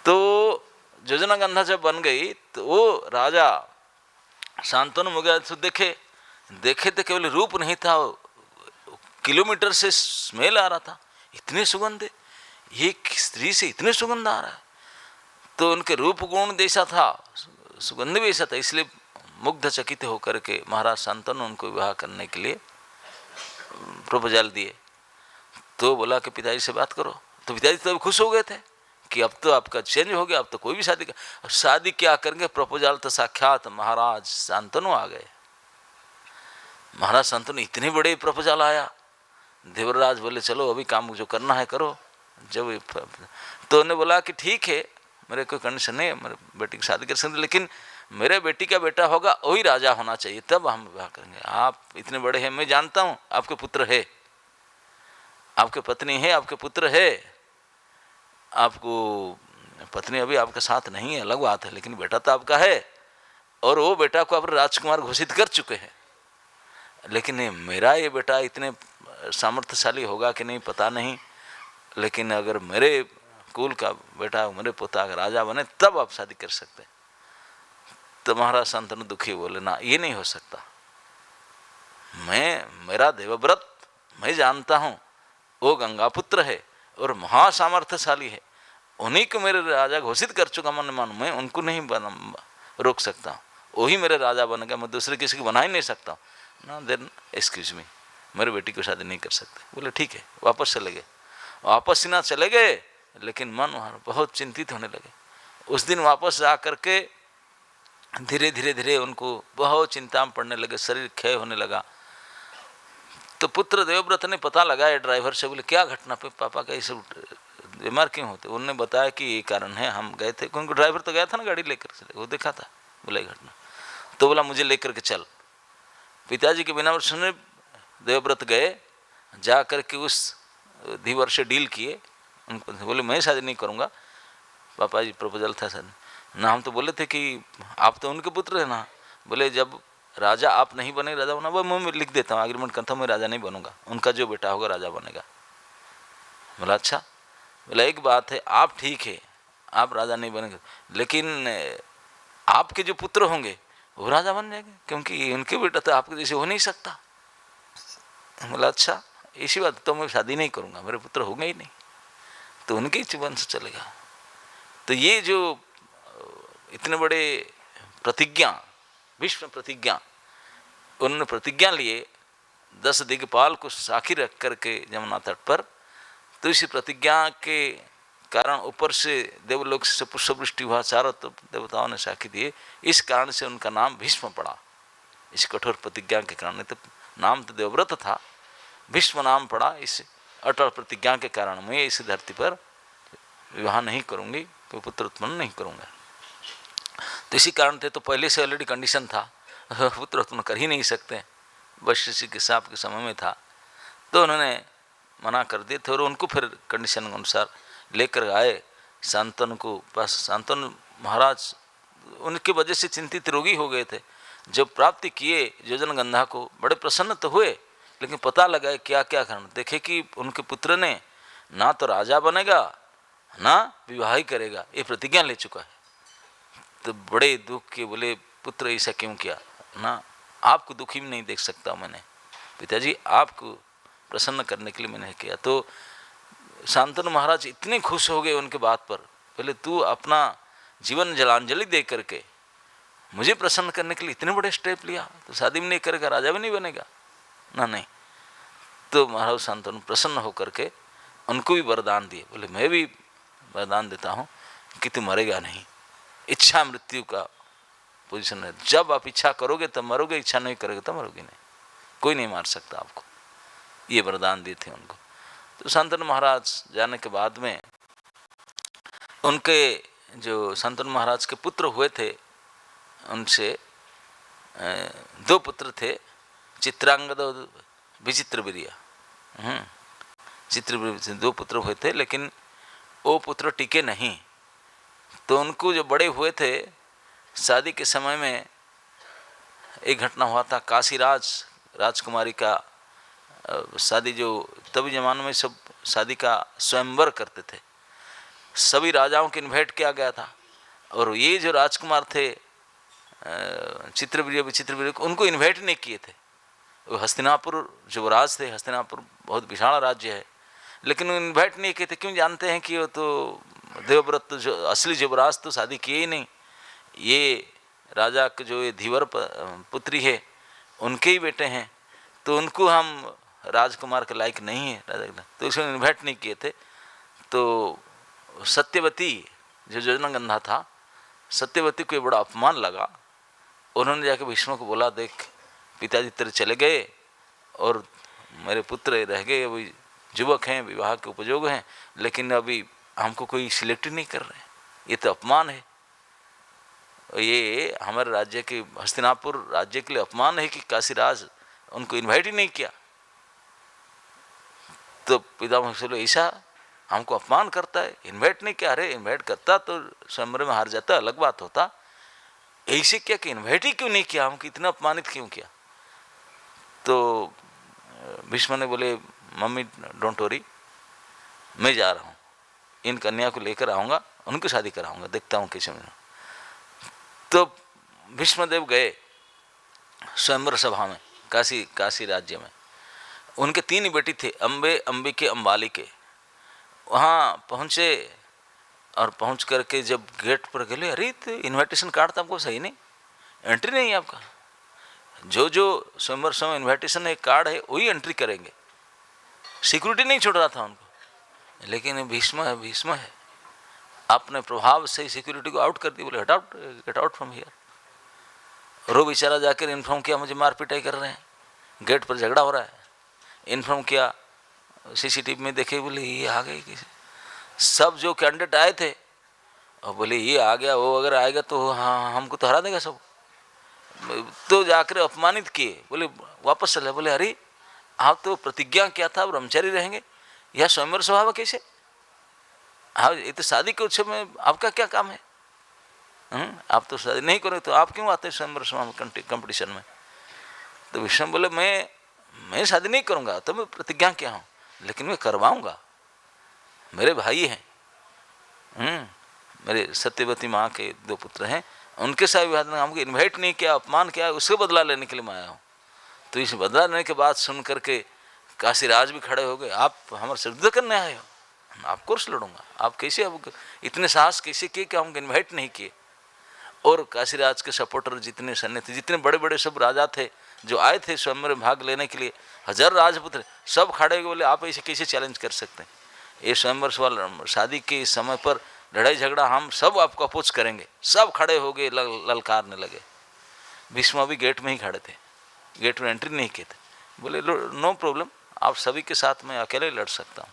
तो योजना गंधा जब बन गई तो वो राजा शांतनु हो गया। तो देखे तो केवल रूप नहीं था, किलोमीटर से स्मेल आ रहा था, इतने सुगंध, ये स्त्री से इतने सुगंध आ रहा है। तो उनके रूप गुण जैसा था, सुगंध भी ऐसा था, इसलिए मुग्ध चकित होकर के महाराज शांतनु उनको विवाह करने के लिए प्रपोजल दिए। तो बोला कि पिताजी से बात करो। तो पिताजी तो खुश हो गए थे कि अब तो आपका चेंज हो गया, अब तो कोई भी शादी क्या करेंगे। प्रपोजल तो साक्षात महाराज शांतनु आ गए। महाराज शांतनु इतने बड़े प्रपोजल आया, देवराज बोले चलो अभी काम जो करना है करो। जब तो उन्होंने बोला कि ठीक है, मेरे कोई कंडीशन नहीं है, मेरे बेटी की शादी कर सकते, लेकिन मेरे बेटी का बेटा होगा वही राजा होना चाहिए, तब हम विवाह करेंगे। आप इतने बड़े हैं, मैं जानता हूँ आपके पुत्र है, आपके पत्नी है, आपके पुत्र है, आपको पत्नी अभी आपके साथ नहीं है, अलग बात है, लेकिन बेटा तो आपका है, और वो बेटा को आप राजकुमार घोषित कर चुके हैं। लेकिन मेरा ये बेटा इतने सामर्थ्यशाली होगा कि नहीं पता नहीं, लेकिन अगर मेरे कुल का बेटा, मेरे पोता अगर राजा बने तब आप शादी कर सकते हैं। तो महाराज शांतनु दुखी बोले ना, ये नहीं हो सकता, मेरा देवव्रत मैं जानता हूँ, वो गंगा पुत्र है और महासामर्थ्यशाली है, उन्हीं को मेरे राजा घोषित कर चुका मन मानो, मैं उनको नहीं रोक सकता, वही मेरे राजा बनेगा, मैं दूसरे किसी को बना ही नहीं सकता ना। देन एक्सक्यूज मी, मेरे बेटी को शादी नहीं कर सकते। बोले ठीक है, वापस चले गए। वापस ना चले गए, लेकिन मन वहाँ बहुत चिंतित होने लगे। उस दिन वापस जा करके धीरे धीरे उनको बहुत चिंता में पड़ने लगे, शरीर क्षय होने लगा। तो पुत्र देवव्रत ने पता लगाया ड्राइवर से, बोले क्या घटना पे पापा का इसे बीमार क्यों होते? उन्होंने बताया कि ये कारण है, हम गए थे, क्योंकि ड्राइवर तो गया था ना गाड़ी लेकर, वो देखा था, बोला ये घटना। तो बोला मुझे लेकर के चल। पिताजी के बिना उसने देवव्रत गए, जा करके उस धीवर से डील किए, उनको बोले मैं शादी नहीं करूँगा। पापा जी प्रपोजल था सर ना, हम तो बोले थे कि आप तो उनके पुत्र हैं ना। बोले जब राजा आप नहीं बने, राजा बना, वो मैं लिख देता हूँ, एग्रीमेंट करता हूँ, मैं राजा नहीं बनूंगा, उनका जो बेटा होगा राजा बनेगा। बोला अच्छा। बोला एक बात है, आप ठीक है आप राजा नहीं बनेंगे, लेकिन आपके जो पुत्र होंगे वो राजा बन जाएंगे, क्योंकि उनके बेटा तो आपके जैसे हो नहीं सकता। बोला अच्छा इसी बात, तो मैं शादी नहीं करूँगा, मेरे पुत्र होंगे ही नहीं, तो उनके ही वंश चलेगा। तो ये जो इतने बड़े प्रतिज्ञा, भीष्म प्रतिज्ञा, उन्होंने प्रतिज्ञा लिए 10 दिग्पाल को साक्षी रख करके यमुना तट पर, तो इसी प्रतिज्ञा के कारण ऊपर से देवलोक से पुष्पवृष्टि हुआ, चारों तो देवताओं ने साक्षी दिए, इस कारण से उनका नाम भीष्म पड़ा, इस कठोर प्रतिज्ञा के कारण। तो नाम तो देवव्रत था, भीष्म नाम पड़ा इस अटल प्रतिज्ञा के कारण, मैं इस धरती पर विवाह नहीं करूंगी, कोई पुत्र उत्पन्न नहीं करूंगा। तो इसी कारण थे, तो पहले से ऑलरेडी कंडीशन था, पुत्र उत्पन्न कर ही नहीं सकते, वशिष्ठ के साप के समय में था, तो उन्होंने मना कर दिए थे। और उनको फिर कंडीशन के अनुसार लेकर आए शांतनु को पास। शांतनु महाराज उनके वजह से चिंतित रोगी हो गए थे, जब प्राप्ति किए योजनगंधा को बड़े प्रसन्न तो हुए, लेकिन पता लगा क्या क्या कारण, देखे कि उनके पुत्र ने ना तो राजा बनेगा ना विवाह ही करेगा, ये प्रतिज्ञा ले चुका है। तो बड़े दुख के बोले पुत्र ऐसा क्यों किया ना, आपको दुखी में नहीं देख सकता मैंने, पिताजी आपको प्रसन्न करने के लिए मैंने किया। तो शांतनु महाराज इतने खुश हो गए उनके बात पर, पहले तू अपना जीवन जलांजलि दे करके मुझे प्रसन्न करने के लिए इतने बड़े स्टेप लिया, तो शादी में नहीं करेगा, राजा भी नहीं बनेगा ना, नहीं। तो महाराज शांतनु प्रसन्न होकर के उनको भी वरदान दिए, बोले मैं भी वरदान देता हूँ कि तू मरेगा नहीं, इच्छा मृत्यु का पोजीशन है, जब आप इच्छा करोगे तब मरोगे, इच्छा नहीं करोगे तब मरोगे नहीं, कोई नहीं मार सकता आपको, ये वरदान दिए थे उनको। तो शांतनु महाराज जाने के बाद में उनके जो शांतनु महाराज के पुत्र हुए थे, उनसे 2 पुत्र थे, चित्रांगद और विचित्रवीर्य। चित्रवीर्य से 2 पुत्र हुए थे, लेकिन वो पुत्र टिके नहीं। तो उनको जो बड़े हुए थे, शादी के समय में एक घटना हुआ था, काशीराज राजकुमारी का शादी, जो तभी जमाने में सब शादी का स्वयंवर करते थे, सभी राजाओं को इन्वाइट किया गया था, और ये जो राजकुमार थे चित्रवीर्य विचित्रवीर्य, उनको इन्वाइट नहीं किए थे। वो हस्तिनापुर युवराज थे, हस्तिनापुर बहुत विशाल राज्य है, लेकिन वो इन्वाइट नहीं किए थे। क्यों? जानते हैं कि वो तो देवव्रत जो असली युवराज तो शादी किए ही नहीं, ये राजा के जो ये धीवर पुत्री है उनके ही बेटे हैं, तो उनको हम राजकुमार के लायक नहीं है राजा, तो इसको इन्वाइट नहीं किए थे। तो सत्यवती जो योजनागंधा था, सत्यवती को ये बड़ा अपमान लगा, उन्होंने जाके भीष्म को बोला, देख पिताजी तेरे चले गए और मेरे पुत्र रह गए, अभी युवक हैं, विवाह के उपयोग हैं, लेकिन अभी हमको कोई सिलेक्ट नहीं कर रहे, ये तो अपमान है, ये हमारे राज्य के हस्तिनापुर राज्य के लिए अपमान है कि काशीराज उनको इन्वाइट ही नहीं किया। तो पितामह से बोले ऐसा हमको अपमान करता है, इन्वाइट नहीं किया। अरे इन्वाइट करता तो स्वयंवर में हार जाता, अलग बात होता, ऐसे क्या कि इन्वाइट ही क्यों नहीं किया, हमको इतना अपमानित क्यों किया। तो भीष्म ने बोले मम्मी डोंट वरी, मैं जा रहा हूँ, इन कन्या को लेकर आऊँगा, उनकी शादी कराऊँगा, देखता हूँ कैसे मैं। तो भीष्मदेव गए स्वयंवर सभा में, काशी राज्य में। उनके 3 बेटी थे, अम्बे, अंबिके, अम्बालिके। वहाँ पहुँचे और पहुँच करके जब गेट पर गए, अरे तो इन्विटेशन कार्ड तो आपको सही नहीं, एंट्री नहीं है आपका, जो स्वयंवर समय इन्विटेशन है कार्ड है वही एंट्री करेंगे, सिक्योरिटी नहीं छोड़ रहा था उनको। लेकिन भीष्म है, आपने प्रभाव से सिक्योरिटी को आउट कर दी, बोले गेट आउट फ्रॉम हियर। और वो बेचारा जाकर इन्फॉर्म किया मुझे मार पिटाई कर रहे हैं, गेट पर झगड़ा हो रहा है। इन्फॉर्म किया, सीसीटीवी में देखे, बोले ये आ गए किसी, सब जो कैंडिडेट आए थे और बोले ये आ गया, वो अगर आएगा तो हाँ हमको तो हरा देगा सब। तो जाकर अपमानित किए, बोले वापस चले। बोले अरे आप तो प्रतिज्ञा किया था ब्रह्मचारी रहेंगे, यह स्वयंवर स्वभाव कैसे? हाँ ये तो शादी के उत्सव में आपका क्या काम है? आप तो शादी नहीं करोगे तो आप क्यों आते हैं स्वयंवर स्वभाव कंपटीशन में? तो विष्णु बोले मैं शादी नहीं करूंगा, तो मैं प्रतिज्ञा किया हूँ, लेकिन मैं करवाऊंगा। मेरे भाई हैं, मेरे सत्यवती माँ के 2 पुत्र हैं, उनके साथ विवाह में हमको इन्वाइट नहीं किया, अपमान किया, उससे बदला लेने के लिए मैं आया हूँ। तो इस बदला लेने के बाद सुन करके काशीराज भी खड़े हो गए, आप हमारे से युद्ध करने आए हो? आप कोर्स लड़ूंगा, आप कैसे, अब इतने साहस कैसे किए कि हमको इन्वाइट नहीं किए? और काशीराज के सपोर्टर जितने सैन्य थे, जितने बड़े बड़े सब राजा थे जो आए थे स्वयंवर में भाग लेने के लिए, 1000 राजपुत्र सब खड़े हुए, बोले आप ऐसे कैसे चैलेंज कर सकते हैं? ये स्वयंवर सवाल शादी के समय पर लड़ाई झगड़ा हम सब आपको अपोज करेंगे। सब खड़े हो गए, ललकारने लगे। भीष्म भी गेट में ही खड़े थे, गेट में एंट्री नहीं किए थे। बोले नो प्रॉब्लम, आप सभी के साथ मैं अकेले लड़ सकता हूँ।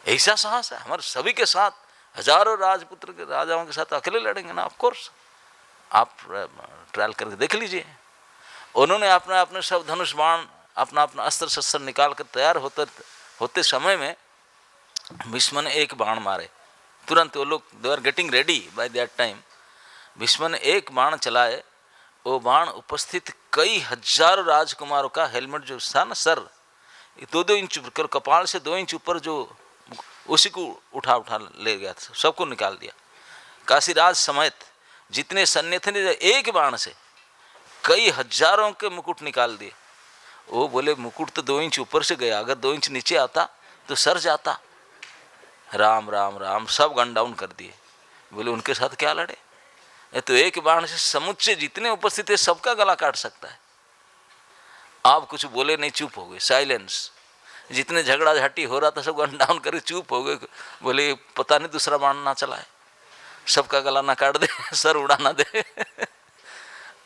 ऐसा साहस है हमारे सभी के साथ, हजारों राजपुत्र के राजाओं के साथ अकेले लड़ेंगे ना? ऑफकोर्स आप ट्रायल करके देख लीजिए। उन्होंने अपना अपने सब धनुष बाण, अपना अपना अस्त्र शस्त्र निकाल कर तैयार होते समय में भीष्म ने एक बाण मारे। तुरंत वो लोग they are getting ready by that time. Bhishma ने एक बाण चलाए, वो बाण उपस्थित कई हजारों राजकुमारों का हेलमेट जो था ना, सर 2-2 इंच कपाल से 2 इंच ऊपर, जो उसी को उठा ले गया था, सबको निकाल दिया। काशीराज समेत जितने सैन्य थे, एक बाण से कई हजारों के मुकुट निकाल दिए। वो बोले मुकुट तो 2 इंच ऊपर से गया, अगर 2 इंच नीचे आता तो सर जाता। राम राम राम, सब गन डाउन कर दिए। बोले उनके साथ क्या लड़े, ये तो एक बाण से समुच्चय जितने उपस्थित है सबका गला काट सकता है। आप कुछ बोले नहीं, चुप हो गए, साइलेंस। जितने झगड़ा झाटी हो रहा था सब गन डाउन करके चुप हो गए। बोले पता नहीं दूसरा बाण ना चलाए, सबका गला ना काट दे, सर उड़ा ना दे।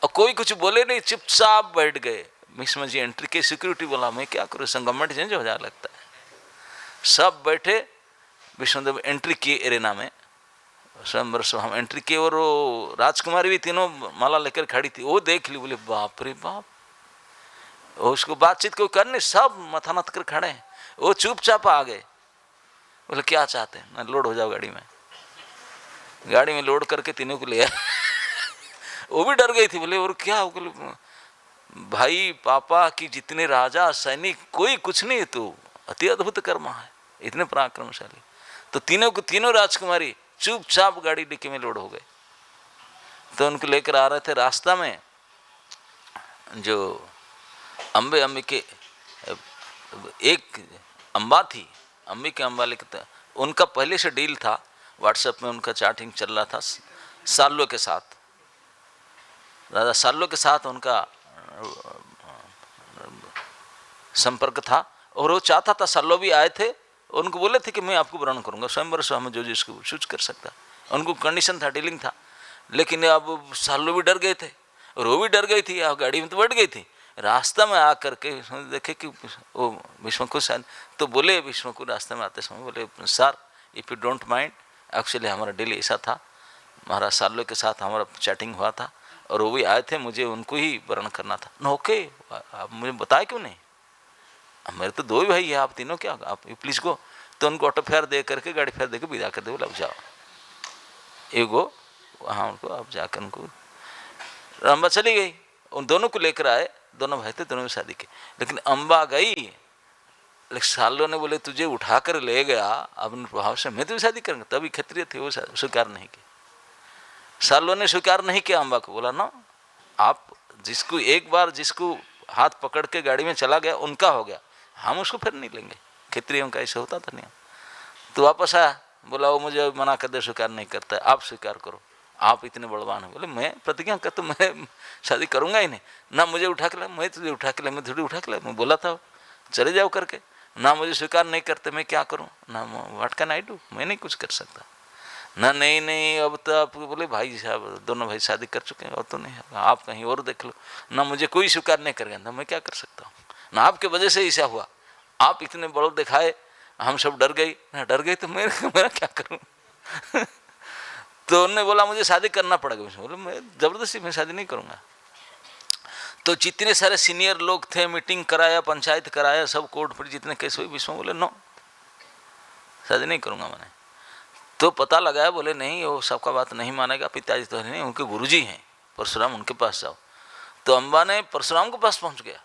और कोई कुछ बोले नहीं, चुपचाप बैठ गए। भीष्म जी एंट्री के, सिक्योरिटी बोला मैं क्या करूँ, गवर्नमेंट चेंज हो जाने लगता है। सब बैठे, विष्णुदेव एंट्री किए एरेना में, स्वयंवर हम एंट्री किए, और वो राजकुमारी भी तीनों माला लेकर खड़ी थी। वो देख ली, बोले बाप रे बाप, उसको बातचीत कोई कर नहीं, सब माथा नत कर खड़े हैं। वो चुपचाप आ गए। बोले क्या चाहते हैं? मैं लोड हो जाओ गाड़ी में। गाड़ी में लोड करके तीनों को ले आए। वो भी डर गई थी। बोले और क्या? बोले भाई पापा की जितने राजा सैनिक कोई कुछ नहीं, तो अति अद्भुत कर्मा है, इतने पराक्रमशाली। तो तीनों को तीनों राजकुमारी चुपचाप गाड़ी डिक्की में लोड हो गए। तो उनको लेकर आ रहे थे, रास्ता में जो अम्बे के एक अम्बा थी, अम्बी के अम्बा लिखते, उनका पहले से डील था, व्हाट्सएप में उनका चैटिंग चल रहा था साल्लो के साथ, राजा साल्लो के साथ उनका संपर्क था। और वो चाहता था, साल्लो भी आए थे, उनको बोले थे कि मैं आपको वर्ण करूंगा, स्वयंवर में जो जिसको सूच कर सकता, उनको कंडीशन था, डीलिंग था। लेकिन अब साल्लो भी डर गए थे और वो भी डर गई थी, गाड़ी में तो बैठ गई थी। रास्ता में आकर के देखे कि वो भीष्म को शायद, तो बोले भीष्म को रास्ते में आते समय, बोले sir if you don't mind, actually हमारा डील ऐसा था, महाराज साल्लो के साथ हमारा चैटिंग हुआ था और वो भी आए थे, मुझे उनको ही वर्ण करना था। न ओके, आप मुझे बताए क्यों नहीं, मेरे तो 2 ही भाई है, आप तीनों क्या, आप प्लीज़ गो। तो उनको ऑटो फेयर दे करके, गाड़ी फेयर दे के विदा कर दे, बोले अब जाओ ये गो वहाँ, उनको अब जाकर उनको अम्बा चली गई। उन दोनों को लेकर आए, दोनों भाई थे, दोनों में शादी की। लेकिन अम्बा गई, लेकिन साल्लो ने बोले तुझे उठाकर ले गया अपने प्रभाव से, मैं तुझे शादी करूँगा। तभी क्षत्रिय थे, वो स्वीकार नहीं किया। साल्लो ने स्वीकार नहीं किया अम्बा को, बोला ना आप जिसको एक बार जिसको हाथ पकड़ के गाड़ी में चला गया उनका हो गया, हम उसको फिर नहीं लेंगे। क्षत्रियों का ऐसा होता था नहीं। तो वापस आया, बोला वो मुझे मना कर दे, स्वीकार नहीं करता है, आप स्वीकार करो, आप इतने बलवान हो। बोले मैं प्रतिज्ञा कर, तो मैं शादी करूंगा ही नहीं, ना मुझे उठा के ला, मैं तुझे उठा के ला, मैं थोड़ी उठा के ला, मैं बोला था चले जाओ करके, ना मुझे स्वीकार नहीं करते, मैं क्या करूं ना, व्हाट कैन आई डू, मैं नहीं कुछ कर सकता ना। नहीं अब तो आप बोले भाई साहब दोनों भाई शादी कर चुके हैं, और तो नहीं, आप कहीं और देख लो ना, मुझे कोई स्वीकार नहीं करेगा ना, मैं क्या कर सकता हूँ ना, आपके वजह से ऐसा हुआ, आप इतने बड़ो दिखाए हम सब डर गए तो मेरा क्या करूं? तो उन्होंने बोला मुझे शादी करना पड़ेगा। बोले मैं जबरदस्ती मैं शादी नहीं करूंगा। तो जितने सारे सीनियर लोग थे, मीटिंग कराया, पंचायत कराया, सब कोर्ट पर जितने केस हुए, भीष्म बोले नो, शादी नहीं करूंगा मैंने। तो पता लगाया, बोले नहीं वो सबका बात नहीं मानेगा, पिताजी तो नहीं, उनके गुरुजी हैं परशुराम, उनके पास जाओ। तो अम्बा ने परशुराम के पास पहुंच गया,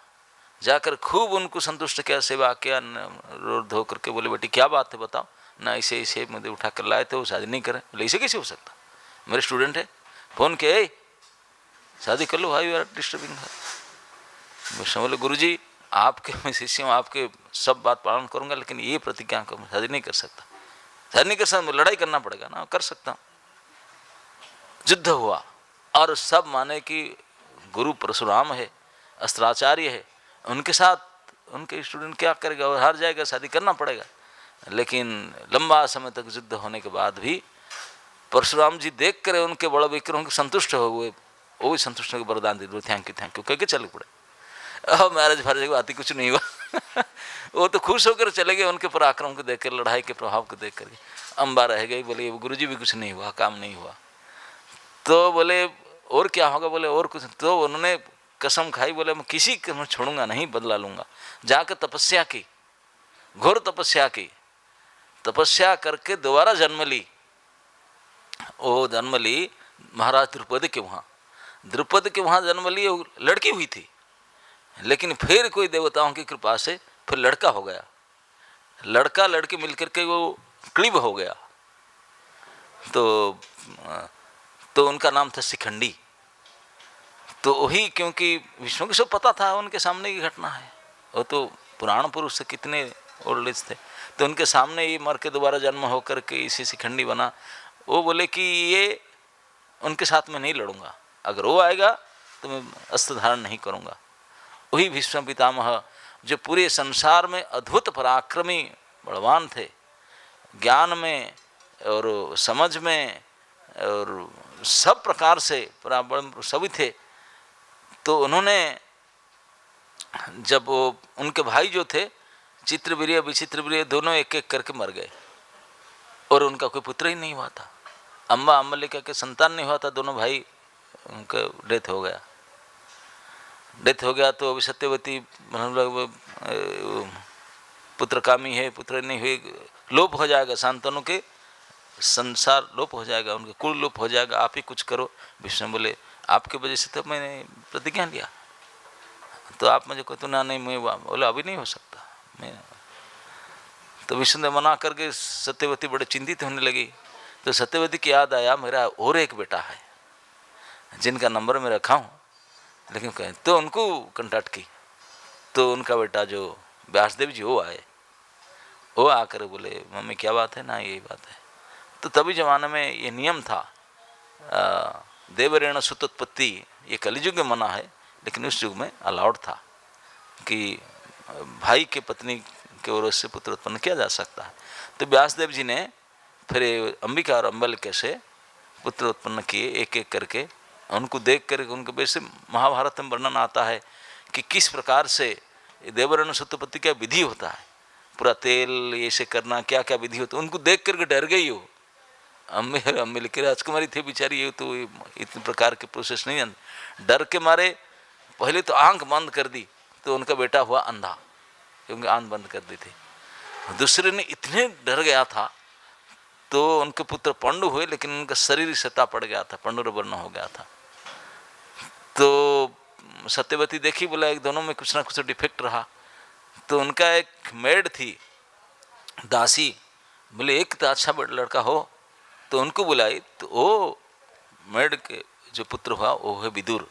जाकर खूब उनको संतुष्ट किया, सेवा किया, रो धो करके बोले बेटी क्या बात है बताओ ना, ऐसे ऐसे मुझे उठा कर लाए थे, वो शादी नहीं करे। बोले ऐसे कैसे हो सकता, मेरे स्टूडेंट है। फोन किया शादी कर लो, भाई आर डिस्टर्बिंग है। विष्णु बोले गुरुजी आपके मैं शिष्य हूँ, आपके सब बात पालन करूंगा, लेकिन ये प्रतिज्ञा को शादी नहीं कर सकता, शादी नहीं कर सकता, लड़ाई करना पड़ेगा ना। कर सकता हूँ। युद्ध हुआ और सब माने कि गुरु परशुराम है, अस्त्राचार्य है, उनके साथ उनके स्टूडेंट क्या करेगा, और हार जाएगा, शादी करना पड़ेगा। लेकिन लंबा समय तक युद्ध होने के बाद भी परशुराम जी देख कर उनके बड़ा विक्रम को संतुष्ट हो गए, वो भी संतुष्ट होकर वरदान दे दो, थैंक यू कह के चले पड़े। अब मैरिज फैरिज की बात ही कुछ नहीं हुआ। वो तो खुश होकर चले गए उनके पराक्रम को देख कर, लड़ाई के प्रभाव को देख कर। अम्बा रह गई, बोले गुरुजी भी कुछ नहीं हुआ, काम नहीं हुआ। तो बोले और क्या होगा, बोले और कुछ। तो उन्होंने कसम खाई, बोले मैं किसी को मैं छोड़ूंगा नहीं, बदला लूंगा। जाकर तपस्या की, घोर तपस्या की, तपस्या करके दोबारा जन्म ली। वो जन्म ली महाराज द्रुपद के वहाँ, द्रुपद के वहाँ जन्म ली। लड़की हुई थी, लेकिन फिर कोई देवताओं की कृपा से फिर लड़का हो गया। लड़का लड़की मिलकर के वो क्लीब हो गया। तो उनका नाम था शिखंडी। तो वही, क्योंकि विष्णु को सब पता था, उनके सामने की घटना है, वो तो पुराण पुरुष से कितने ओल्ड एज थे, तो उनके सामने ये मर के दोबारा जन्म होकर के इसी शिखंडी बना। वो बोले कि ये उनके साथ में नहीं लड़ूंगा, अगर वो आएगा तो मैं अस्त्र धारण नहीं करूंगा। वही भीष्म पितामह जो पूरे संसार में अद्भुत पराक्रमी बलवान थे, ज्ञान में और समझ में और सब प्रकार से सभी थे। तो उन्होंने जब उनके भाई जो थे चित्रवीर्य विचित्रवीर्य दोनों एक एक करके मर गए, और उनका कोई पुत्र ही नहीं हुआ था। अम्बा अम्बलिका के संतान नहीं हुआ था, दोनों भाई उनका डेथ हो गया। तो अभी सत्यवती पुत्रकामी है, पुत्र नहीं हुए, लोप हो जाएगा, शांतनु के संसार लोप हो जाएगा, उनके कुल लोप हो जाएगा, आप ही कुछ करो। विष्णु बोले आपके वजह से तो मैंने प्रतिज्ञा लिया, तो आप मुझे कहते ना नहीं, मैं बोला अभी नहीं हो सकता मैं। तो विष्णु ने मना करके सत्यवती बड़े चिंतित होने लगी। तो सत्यवती की याद आया, मेरा और एक बेटा है जिनका नंबर मैं रखा हूँ, लेकिन कहें तो उनको कंटैक्ट की। तो उनका बेटा जो व्यासदेव जी वो आए, वो आकर बोले मम्मी क्या बात है ना, यही बात है। तो तभी जमाने में ये नियम था, देवरेण सुतोत्पत्ति, ये कलियुग में मना है, लेकिन उस युग में अलाउड था कि भाई के पत्नी के ओर से पुत्र उत्पन्न किया जा सकता है। तो व्यासदेव जी ने फिर अंबिका और अम्बलिका से पुत्र उत्पन्न किए एक एक करके। उनको देख कर उनके वैसे महाभारत में वर्णन आता है कि किस प्रकार से देवरेण सुतोत्पत्ति का विधि होता है, पूरा तेल ऐसे करना, क्या क्या विधि होता है। उनको देख करके डर गई हो अम्बिका राजकुमारी थे बेचारी, ये तो इतने प्रकार के प्रोसेस नहीं जानते। डर के मारे पहले तो आंख बंद कर दी, तो उनका बेटा हुआ अंधा, क्योंकि आंख बंद कर दी थी। दूसरे ने इतने डर गया था, तो उनके पुत्र पांडु हुए, लेकिन उनका शरीर सता पड़ गया था, पांडुरवर्ण हो गया था। तो सत्यवती देखी, बोला एक दोनों में कुछ ना कुछ डिफेक्ट रहा। तो उनका एक मेड थी दासी, बोले एक तो अच्छा लड़का हो, तो उनको बुलाई। तो वो मेड के जो पुत्र हुआ वो है विदुर,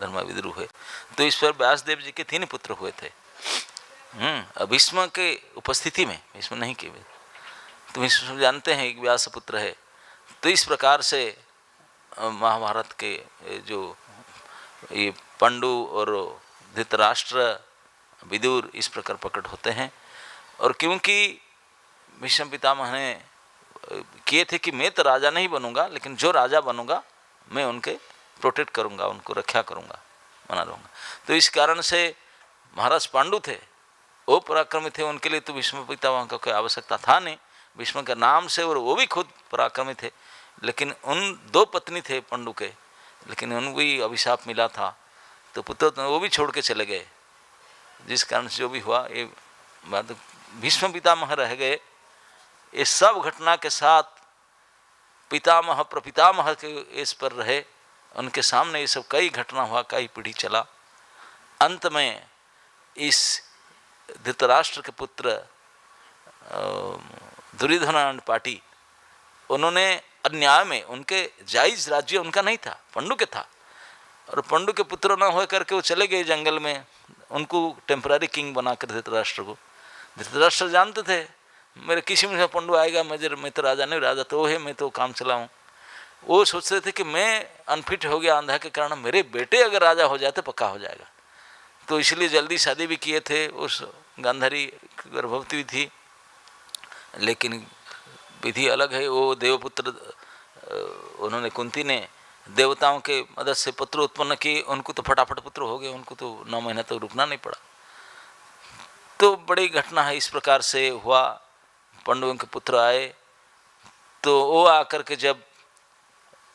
धर्मा विदुर हुए। तो इस पर व्यासदेव जी के 3 पुत्र हुए थे, भीष्म के उपस्थिति में, भीष्म नहीं के। तो भीष्म जानते हैं एक व्यास पुत्र है। तो इस प्रकार से महाभारत के जो ये पांडु और धृतराष्ट्र विदुर इस प्रकार प्रकट होते हैं। और क्योंकि भीष्म पितामह ने किए थे कि मैं तो राजा नहीं बनूंगा, लेकिन जो राजा बनूंगा मैं उनके प्रोटेक्ट करूंगा, उनको रक्षा करूंगा, बना रहूँगा। तो इस कारण से महाराज पांडु थे, वो पराक्रमी थे, उनके लिए तो भीष्म पितामह का कोई आवश्यकता था नहीं, भीष्म के नाम से, और वो भी खुद पराक्रमी थे। लेकिन उन 2 पत्नी थे पंडु के, लेकिन उनको भी अभिशाप मिला था, तो पुत्र वो भी छोड़ के चले गए, जिस कारण से जो भी हुआ ये बात, भीष्म पितामह रह गए। ये सब घटना के साथ पितामह प्रपितामह के इस पर रहे, उनके सामने ये सब कई घटना हुआ, कई पीढ़ी चला। अंत में इस धृतराष्ट्र के पुत्र दुर्योधन पाटी, उन्होंने अन्याय में, उनके जायज राज्य उनका नहीं था, पंडु के था, और पंडु के पुत्र न हो करके वो चले गए जंगल में, उनको टेम्पररी किंग बना कर धृतराष्ट्र को। धृतराष्ट्र जानते थे मेरे किसी में पंडु आएगा, मैं तो राजा नहीं, राजा तो वो है, मैं तो काम चलाऊँ। वो सोच रहे थे कि मैं अनफिट हो गया अंधा के कारण, मेरे बेटे अगर राजा हो जाते पक्का हो जाएगा, तो इसलिए जल्दी शादी भी किए थे। उस गांधारी गर्भवती भी थी, लेकिन विधि अलग है। वो देवपुत्र, उन्होंने कुंती ने देवताओं के मदद से पुत्र उत्पन्न किए, उनको तो फटाफट पुत्र हो गए, उनको तो 9 महीने तक रुकना नहीं पड़ा। तो बड़ी घटना है, इस प्रकार से हुआ। पांडवों के पुत्र आए, तो वो आकर के जब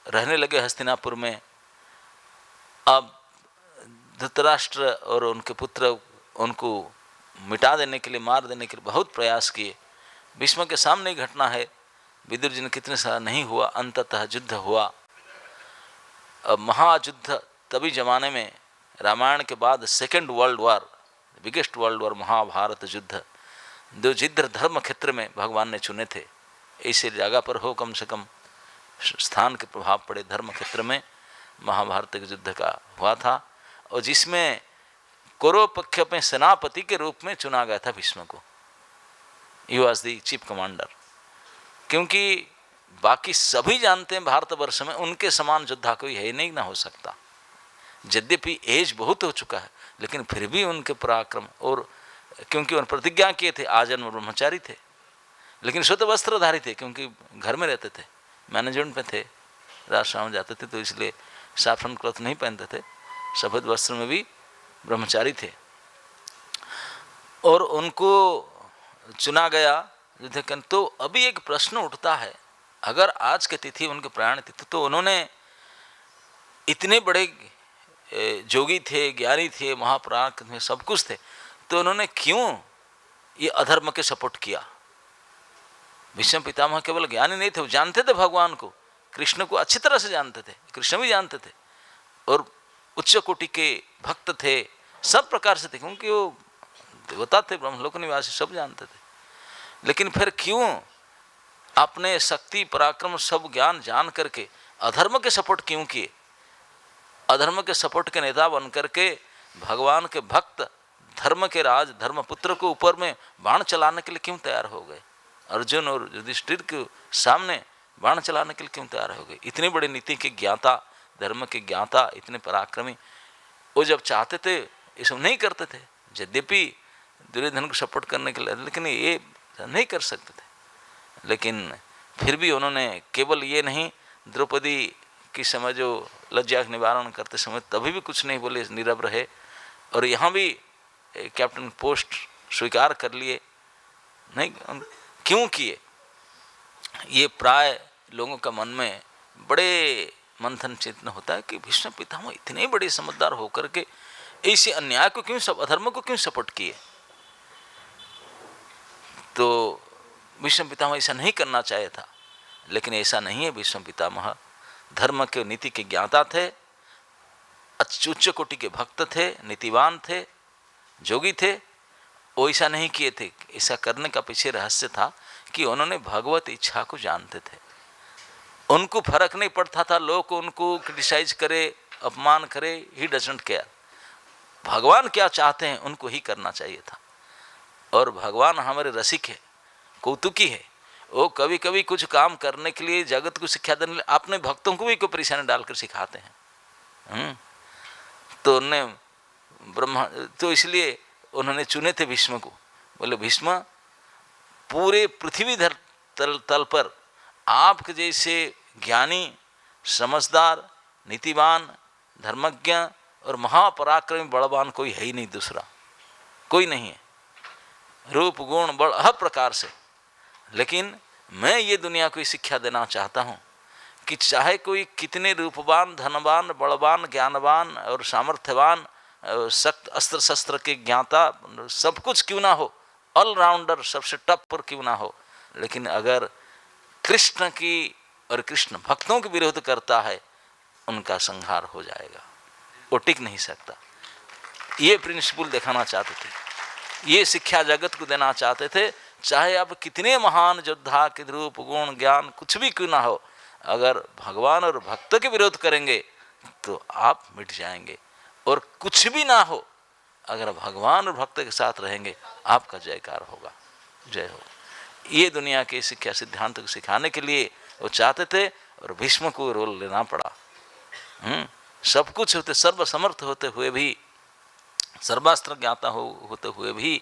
रहने लगे हस्तिनापुर में, अब धृतराष्ट्र और उनके पुत्र उनको मिटा देने के लिए, मार देने के लिए बहुत प्रयास किए। भीष्म के सामने ही घटना है, विदुर जी ने कितने साल नहीं हुआ, अंततः युद्ध हुआ। अब महायुद्ध तभी जमाने में, रामायण के बाद 2nd world war, biggest world war, Mahabharata युद्ध, जो जिद्र धर्म क्षेत्र में भगवान ने चुने थे, ऐसे जगह पर हो कम से कम स्थान के प्रभाव पड़े धर्म क्षेत्र में, महाभारत के युद्ध का हुआ था, और जिसमें कौरव पक्ष में सेनापति के रूप में चुना गया था भीष्म को। He was the chief commander, क्योंकि बाकी सभी जानते हैं भारतवर्ष में उनके समान योद्धा कोई है नहीं, ना हो सकता। यद्यपि एज बहुत हो चुका है, लेकिन फिर भी उनके पराक्रम, और क्योंकि उन्होंने प्रतिज्ञा किए थे, आजन्म ब्रह्मचारी थे, लेकिन श्वेत वस्त्रधारी थे, क्योंकि घर में रहते थे, मैनेजमेंट में थे, राजसभा में जाते थे, तो इसलिए सैफरन क्लॉथ नहीं पहनते थे, सफेद वस्त्र में भी ब्रह्मचारी थे। और उनको चुना गया युद्ध। तो अभी एक प्रश्न उठता है, अगर आज की तिथि उनके प्रयाण तिथि, तो उन्होंने इतने बड़े जोगी थे, ज्ञानी थे, महापराक्रम थे, सब कुछ थे, तो उन्होंने क्यों ये अधर्म के सपोर्ट किया? भीष्म पितामह केवल ज्ञानी नहीं थे, वो जानते थे भगवान को, कृष्ण को अच्छी तरह से जानते थे, कृष्ण भी जानते थे, और उच्च कोटि के भक्त थे, सब प्रकार से थे, क्योंकि वो देवता थे, ब्रह्मलोक निवासी, सब जानते थे। लेकिन फिर क्यों अपने शक्ति पराक्रम सब ज्ञान जान करके अधर्म के सपोर्ट क्यों किए? अधर्म के सपोर्ट के नेता बन करके भगवान के भक्त, धर्म के राज, धर्मपुत्र को ऊपर में बाण चलाने के लिए क्यों तैयार हो गए? अर्जुन और युधिष्ठिर के सामने बाण चलाने के लिए क्यों तैयार हो गए? इतनी बड़ी नीति के ज्ञाता, धर्म के ज्ञाता, इतने पराक्रमी, वो जब चाहते थे ये सब नहीं करते थे, यद्यपि दुर्योधन को सपोर्ट करने के लिए, लेकिन ये नहीं कर सकते थे। लेकिन फिर भी उन्होंने केवल ये नहीं, द्रौपदी की समय जो लज्जा का निवारण करते समय तभी भी कुछ नहीं बोले, नीरव रहे, और यहाँ भी कैप्टन पोस्ट स्वीकार कर लिए। नहीं क्यों किए? ये प्राय लोगों का मन में बड़े मंथन चेतन होता है कि भीष्म पितामह इतने बड़े समझदार होकर के ऐसे अन्याय को क्यों, सब अधर्म को क्यों सपोर्ट किए? तो भीष्म पितामह ऐसा नहीं करना चाहिए था, लेकिन ऐसा नहीं है। भीष्म पितामह धर्म के नीति के ज्ञाता थे, उच्च कोटि के भक्त थे, नीतिवान थे, जोगी थे। वो ऐसा नहीं किए थे। ऐसा करने का पीछे रहस्य था कि उन्होंने भगवत इच्छा को जानते थे। उनको फर्क नहीं पड़ता था लोग उनको क्रिटिसाइज करे, अपमान करे, ही डजंट केयर। भगवान क्या चाहते हैं उनको ही करना चाहिए था। और भगवान हमारे रसिक है, कौतुकी है। वो कभी कभी कुछ काम करने के लिए, जगत को शिक्षा देने के लिए अपने भक्तों को भी कोई परेशानी डालकर सिखाते हैं। तो उन्होंने तो इसलिए उन्होंने चुने थे भीष्म को। बोले भीष्म, पूरे पृथ्वी तल पर आपके जैसे ज्ञानी, समझदार, नीतिवान, धर्मज्ञ और महापराक्रमी बलवान कोई है ही नहीं, दूसरा कोई नहीं है। रूप गुण बल हर प्रकार से। लेकिन मैं ये दुनिया को शिक्षा देना चाहता हूँ कि चाहे कोई कितने रूपवान, धनवान, बलवान, ज्ञानवान और सामर्थ्यवान, सख्त अस्त्र शस्त्र के ज्ञाता, सब कुछ क्यों ना हो, ऑलराउंडर, सबसे टॉप पर क्यों ना हो, लेकिन अगर कृष्ण की और कृष्ण भक्तों के विरोध करता है, उनका संहार हो जाएगा, वो टिक नहीं सकता। ये प्रिंसिपल दिखाना चाहते थे, ये शिक्षा जगत को देना चाहते थे। चाहे आप कितने महान योद्धा के रूप गुण ज्ञान कुछ भी क्यों ना हो, अगर भगवान और भक्त के विरोध करेंगे तो आप मिट जाएंगे, और कुछ भी ना हो, अगर भगवान और भक्त के साथ रहेंगे आपका जयकार होगा, जय हो। ये दुनिया के शिक्षा सिद्धांत को सिखाने के लिए वो चाहते थे, और भीष्म को रोल लेना पड़ा। सब कुछ होते, सर्वसमर्थ होते हुए भी, सर्वास्त्र ज्ञाता होते हुए भी,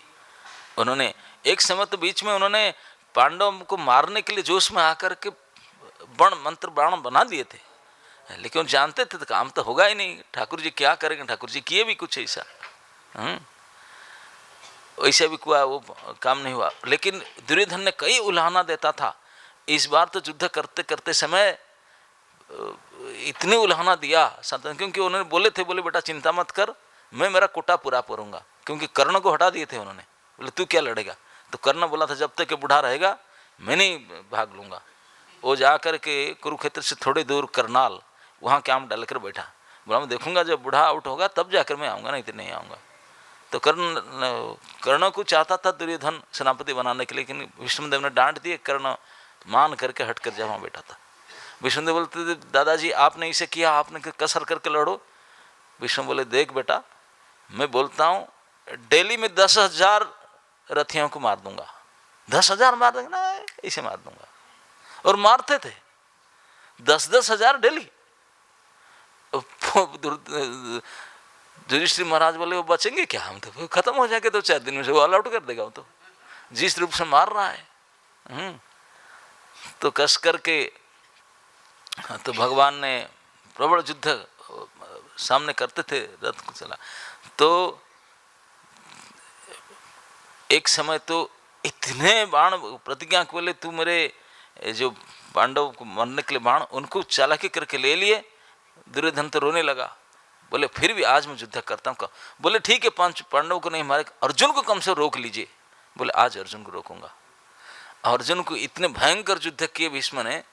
उन्होंने एक समय तो बीच में उन्होंने पांडवों को मारने के लिए जोश में आकर के बण मंत्र बाण बना दिए थे, लेकिन जानते थे तो काम तो होगा ही नहीं, ठाकुर जी क्या करेंगे। ठाकुर जी किए भी कुछ ऐसा, वैसे भी हुआ, वो काम नहीं हुआ। लेकिन दुर्योधन ने कई उलाहना देता था। इस बार तो युद्ध करते करते समय इतनी उलाहना दिया, क्योंकि उन्होंने बोले थे, बोले बेटा चिंता मत कर, मैं मेरा कोटा पूरा करूंगा, क्योंकि कर्ण को हटा दिए थे उन्होंने। बोले तू क्या लड़ेगा, तो कर्ण बोला था जब तक कि बूढ़ा रहेगा मैं नहीं भाग लूंगा। वो जा कर के कुरुक्षेत्र से थोड़ी दूर करनाल, वहाँ कैंप डालकर बैठा, बोला मैं देखूंगा जब बूढ़ा आउट होगा तब जाकर मैं आऊँगा, नहीं तो नहीं आऊँगा। तो कर्ण को चाहता था दुर्योधन सेनापति बनाने के लिए, लेकिन विष्णुदेव ने डांट दिए, कर्ण मान करके हट कर जहाँ बैठा था। विष्णुदेव बोलते थे दादाजी आपने इसे किया, आपने कसर करके लड़ो। विष्णु बोले देख बेटा, मैं बोलता हूँ डेली में 10,000 रथियों को मार दूंगा, 10,000 मार देंगे ना, इसे मार दूंगा। और मारते थे 10,000 डेली। युधिष्ठिर महाराज बोले वो बचेंगे क्या, हम तो खत्म हो जाएंगे 2-4 दिन में से, वो ऑल आउट कर देगा वो तो, जिस रूप से मार रहा है। तो कस करके तो भगवान ने प्रबल युद्ध सामने करते थे, रथ को चला। तो एक समय तो इतने बाण प्रतिज्ञा के बोले तू मेरे जो पांडव को मरने के लिए बाण, उनको चालाकी करके ले लिए। दुर्योधन तो रोने लगा, बोले फिर भी आज मैं युद्ध करता हूँ। बोले ठीक है, 5 पांडव को नहीं मारे, अर्जुन को कम से रोक लीजिए। बोले आज अर्जुन को रोकूंगा। अर्जुन को इतने भयंकर युद्ध किए भीष्म ने,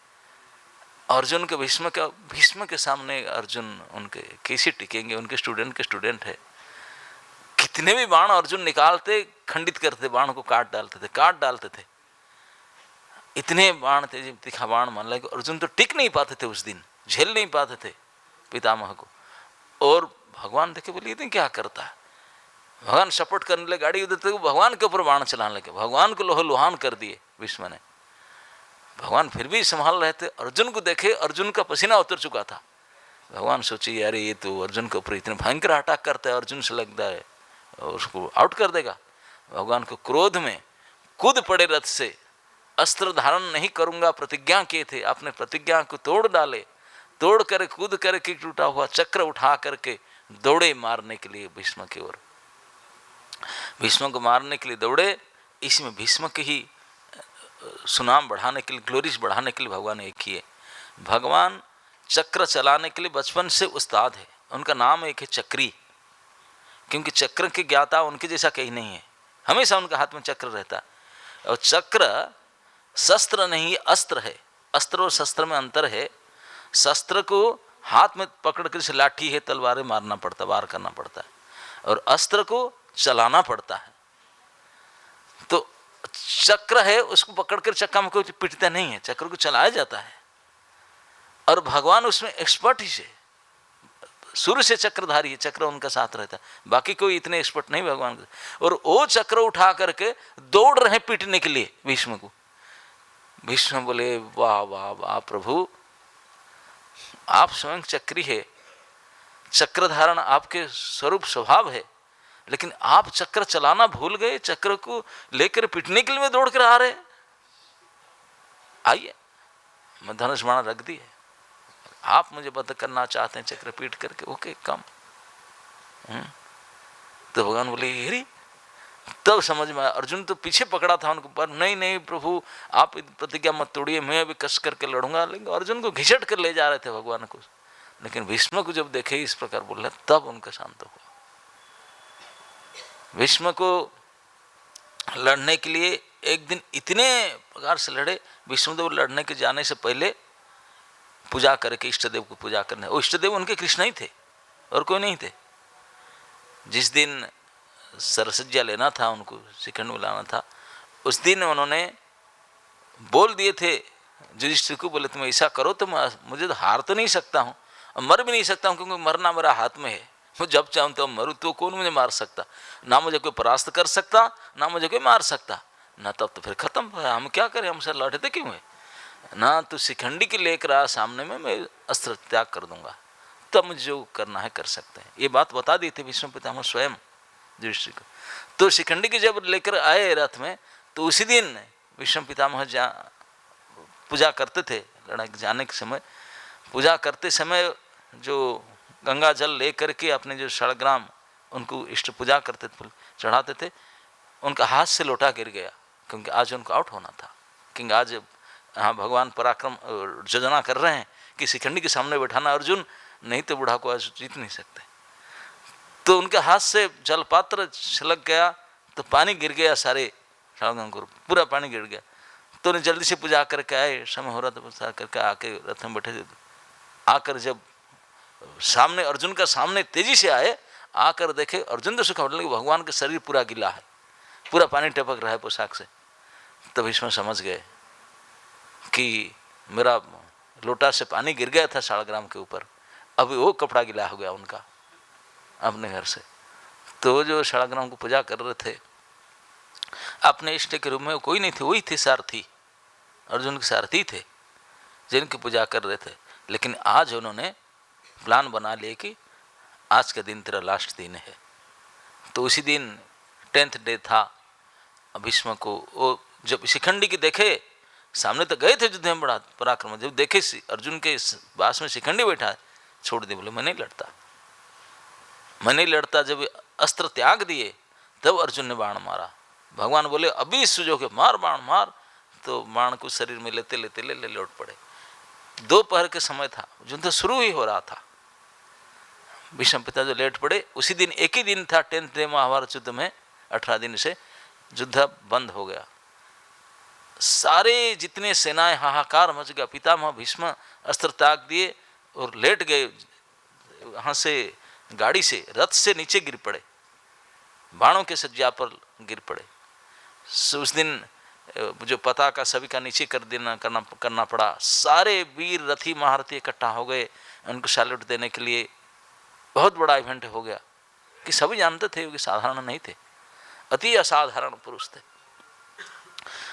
अर्जुन के भीष्म के सामने अर्जुन उनके कैसे टिकेंगे, उनके स्टूडेंट के स्टूडेंट है। कितने भी बाण अर्जुन निकालते, खंडित करते, बाण को काट डालते थे। इतने बाण थे, तीखा बाण मान लगे, अर्जुन तो टिक नहीं पाते थे उस दिन, झेल नहीं पाते थे पितामह को। और भगवान देखे बोले ये क्या करता है, भगवान सपोर्ट करने लगे, गाड़ी उधर तक भगवान के ऊपर बाण चलाने लगे, भगवान को लोहा लुहान कर दिए भीष्म ने। भगवान फिर भी संभाल रहे थे। अर्जुन को देखे, अर्जुन का पसीना उतर चुका था। भगवान सोचे यार ये तो अर्जुन के ऊपर इतने भयंकर अटैक करता है, अर्जुन से लगता है उसको आउट कर देगा। भगवान को क्रोध में कूद पड़े रथ से, अस्त्र धारण नहीं करूंगा प्रतिज्ञा किए थे, आपने प्रतिज्ञा को तोड़ डाले। तोड़ कर कूद कर के टूटा हुआ चक्र उठा करके दौड़े मारने के लिए भीष्म की ओर। भीष्म को मारने के लिए दौड़े। इसमें भीष्म के ही सुनाम बढ़ाने के लिए, ग्लोरीज बढ़ाने के लिए भगवान ने एक किए। भगवान चक्र चलाने के लिए बचपन से उस्ताद है, उनका नाम एक है चक्री, क्योंकि चक्र के ज्ञाता उनके जैसा कहीं नहीं है। हमेशा उनके हाथ में चक्र रहता है, और चक्र शस्त्र नहीं अस्त्र है। अस्त्र और शस्त्र में अंतर है। शस्त्र को हाथ में पकड़ कर, जैसे लाठी है, तलवारें मारना पड़ता, वार करना पड़ता है, और अस्त्र को चलाना पड़ता है। तो चक्र है, उसको पकड़कर चक्का में कोई पिटता नहीं है, चक्र को चलाया जाता है। और भगवान उसमें एक्सपर्ट ही से, शुरू से चक्रधारी है, चक्र उनका साथ रहता है, बाकी कोई इतने एक्सपर्ट नहीं भगवान के। और वो चक्र उठा करके दौड़ रहे पीटने के लिए भीष्म को। भीष्म बोले वाह वाह वाह प्रभु, आप स्वयं चक्री है, चक्र धारण आपके स्वरूप स्वभाव है, लेकिन आप चक्र चलाना भूल गए, चक्र को लेकर पीटने के लिए दौड़ कर आ रहे। आइए, मैं धनुष बाण रख दिए, आप मुझे बद्ध करना चाहते हैं चक्र पीट करके, ओके कम। तो भगवान बोले हेरी, तब समझ में आया। अर्जुन तो पीछे पकड़ा था उनको, पर नहीं नहीं प्रभु आप प्रतिज्ञा मत तोड़िए, मैं अभी कस करके लड़ूंगा। लेकिन अर्जुन को घिसट कर ले जा रहे थे भगवान को। लेकिन भीष्म को जब देखे इस प्रकार बोल रहे, तब उनका शांत हुआ। भीष्म को लड़ने के लिए एक दिन इतने प्रकार से लड़े। विष्णुदेव लड़ने के जाने से पहले पूजा करके इष्ट देव को पूजा करने, वो इष्ट देव उनके कृष्ण ही थे और कोई नहीं थे। जिस दिन सरसज्जा लेना था, उनको शिखंड मिलाना था, उस दिन उन्होंने बोल दिए थे युधिष्ठिर को, बोले तुम ऐसा करो तो मुझे तो हार तो नहीं सकता हूँ और मर भी नहीं सकता हूँ, क्योंकि मरना मेरा हाथ में है। मैं जब चाहूँ तो मरूँ, तो कौन मुझे मार सकता? ना मुझे कोई परास्त कर सकता, ना मुझे कोई मार सकता ना। तब तो फिर खत्म, हम क्या करें, हमसे लड़े थे क्यों है ना। तो शिखंडी के लेकर आ सामने में, मैं अस्त्र त्याग कर दूंगा, तब मुझे जो करना है कर सकते हैं। ये बात बता दी थी भीष्म पितामह स्वयं युधिष्ठिर को। तो शिखंडी के जब लेकर आए रथ में, तो उसी दिन भीष्म पितामह पूजा करते थे। लड़ाई जाने के समय पूजा करते समय जो गंगा जल लेकर के अपने जो शालग्राम उनको इष्ट पूजा करते थे, चढ़ाते थे, उनका हाथ से लोटा गिर गया, क्योंकि आज उनको आउट होना था। क्योंकि आज हाँ भगवान पराक्रम योजना कर रहे हैं कि शिखंडी के सामने बैठाना अर्जुन, नहीं तो बूढ़ा को आज जीत नहीं सकते। तो उनके हाथ से जलपात्र छलक गया, तो पानी गिर गया, सारे शालग्राम को पूरा पानी गिर गया। तो उन्हें जल्दी से पूजा करके आए, समय हो रहा था, पूजा करके आके रथ में बैठे थे। आकर जब सामने अर्जुन का सामने तेजी से आए, आकर देखे अर्जुन तो सुखा लगे भगवान का शरीर पूरा गीला है, पूरा पानी टपक रहा है पोशाक से। तब इसमें समझ गए कि मेरा लोटा से पानी गिर गया था शालग्राम के ऊपर, अभी वो कपड़ा गीला हो गया उनका अपने घर से। तो जो शालग्राम को पूजा कर रहे थे अपने इष्ट के रूप में, कोई नहीं थे, वही थे सारथी, अर्जुन के सारथी थे जिनकी पूजा कर रहे थे। लेकिन आज उन्होंने प्लान बना लिया कि आज का दिन तेरा लास्ट दिन है। तो उसी दिन 10th डे था। भीष्म को वो जब शिखंडी के देखे, सामने तो गए थे युद्ध में बड़ा पराक्रम, जब देखे अर्जुन के पास में शिखंडी बैठा, छोड़ दे, बोले मैं नहीं लड़ता, मैं नहीं लड़ता। जब अस्त्र त्याग दिए तब अर्जुन ने बाण मारा। भगवान बोले अभी सुजो के मार बाण मार, तो बाण को शरीर में लेते लेते ले लौट पड़े। दोपहर के समय था, युद्ध शुरू ही हो रहा था। भीष्म पिता जो लेट पड़े, उसी दिन एक ही दिन था 10th डे महाभारत युद्ध में, 18 दिन से युद्ध बंद हो गया। सारे जितने सेनाएं हाहाकार मच गया। पितामह भीष्म अस्त्र त्याग दिए और लेट गए, वहाँ से गाड़ी से रथ से नीचे गिर पड़े, बाणों के सज्जा पर गिर पड़े। उस दिन जो पताका सभी का नीचे करना पड़ा। सारे वीर रथी महारथी इकट्ठा हो गए उनको सैल्यूट देने के लिए। बहुत बड़ा इवेंट हो गया कि सभी जानते थे कि साधारण नहीं थे, अति असाधारण पुरुष थे।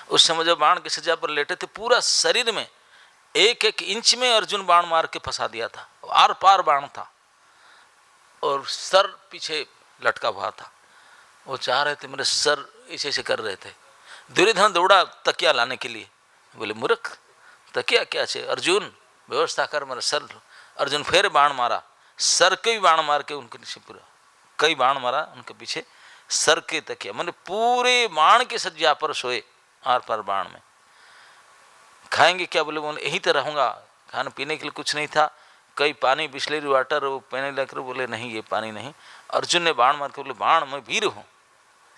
उस समय जब बाण के सज्जा पर लेटे थे, पूरा शरीर में 1-1 इंच में अर्जुन बाण मार के फंसा दिया था, आर पार बाण था और सर पीछे लटका हुआ था। वो चाह रहे थे मेरे सर ऐसे ऐसे कर रहे थे। दुर्योधन दौड़ा तकिया लाने के लिए, बोले मूर्ख तकिया क्या छे, अर्जुन व्यवस्था कर मेरा सर। अर्जुन फिर बाण मारा, सर के भी बाण मार के उनके नीचे पूरा कई बाण मारा उनके पीछे, सर के तकिया मैंने पूरे बाण के सज्जा पर सोए, आर पार बाण में। खाएंगे क्या, बोले बोले यहीं तो रहूँगा, खाने पीने के लिए कुछ नहीं था, कई पानी बिस्लेरी वाटर वो पीने लेकर, बोले नहीं ये पानी नहीं। अर्जुन ने बाण मार के बोले बाण मैं वीर हूँ,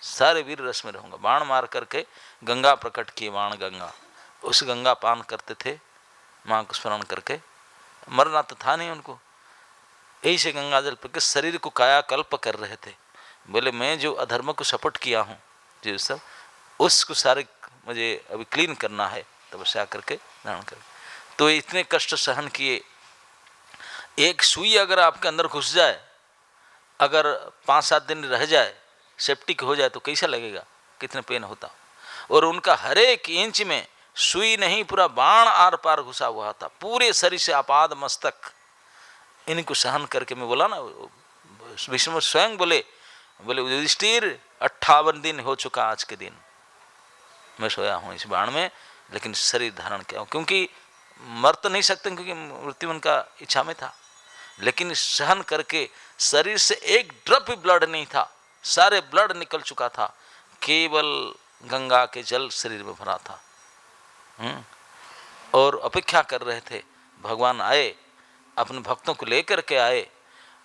सारे वीर रस में रहूँगा। बाण मार करके गंगा प्रकट किए, बाण गंगा, उस गंगा पान करते थे माँ को स्मरण करके। मरना तो था नहीं उनको, यही से गंगा जल पी शरीर को कायाकल्प कर रहे थे। बोले मैं जो अधर्म को सपोर्ट किया हूँ जो सब, उसको सारे मुझे अभी क्लीन करना है, तपस्या करके धारण कर। तो इतने कष्ट सहन किए। एक सुई अगर आपके अंदर घुस जाए, अगर 5-7 दिन रह जाए, सेप्टिक हो जाए, तो कैसा लगेगा, कितने पेन होता। और उनका हर एक इंच में सुई नहीं पूरा बाण आर पार घुसा हुआ था, पूरे शरीर से आपाद मस्तक। इनको सहन करके मैं बोला ना, भीष्म स्वयं बोले युधिष्ठिर 58 दिन हो चुका आज के दिन मैं सोया हूँ इस बाण में, लेकिन शरीर धारण किया हूँ। क्योंकि मर तो नहीं सकते, क्योंकि मृत्यु उनका इच्छा में था, लेकिन सहन करके शरीर से एक ड्रॉप भी ब्लड नहीं था, सारे ब्लड निकल चुका था, केवल गंगा के जल शरीर में भरा था। और अपेक्षा कर रहे थे भगवान आए, अपने भक्तों को लेकर के आए,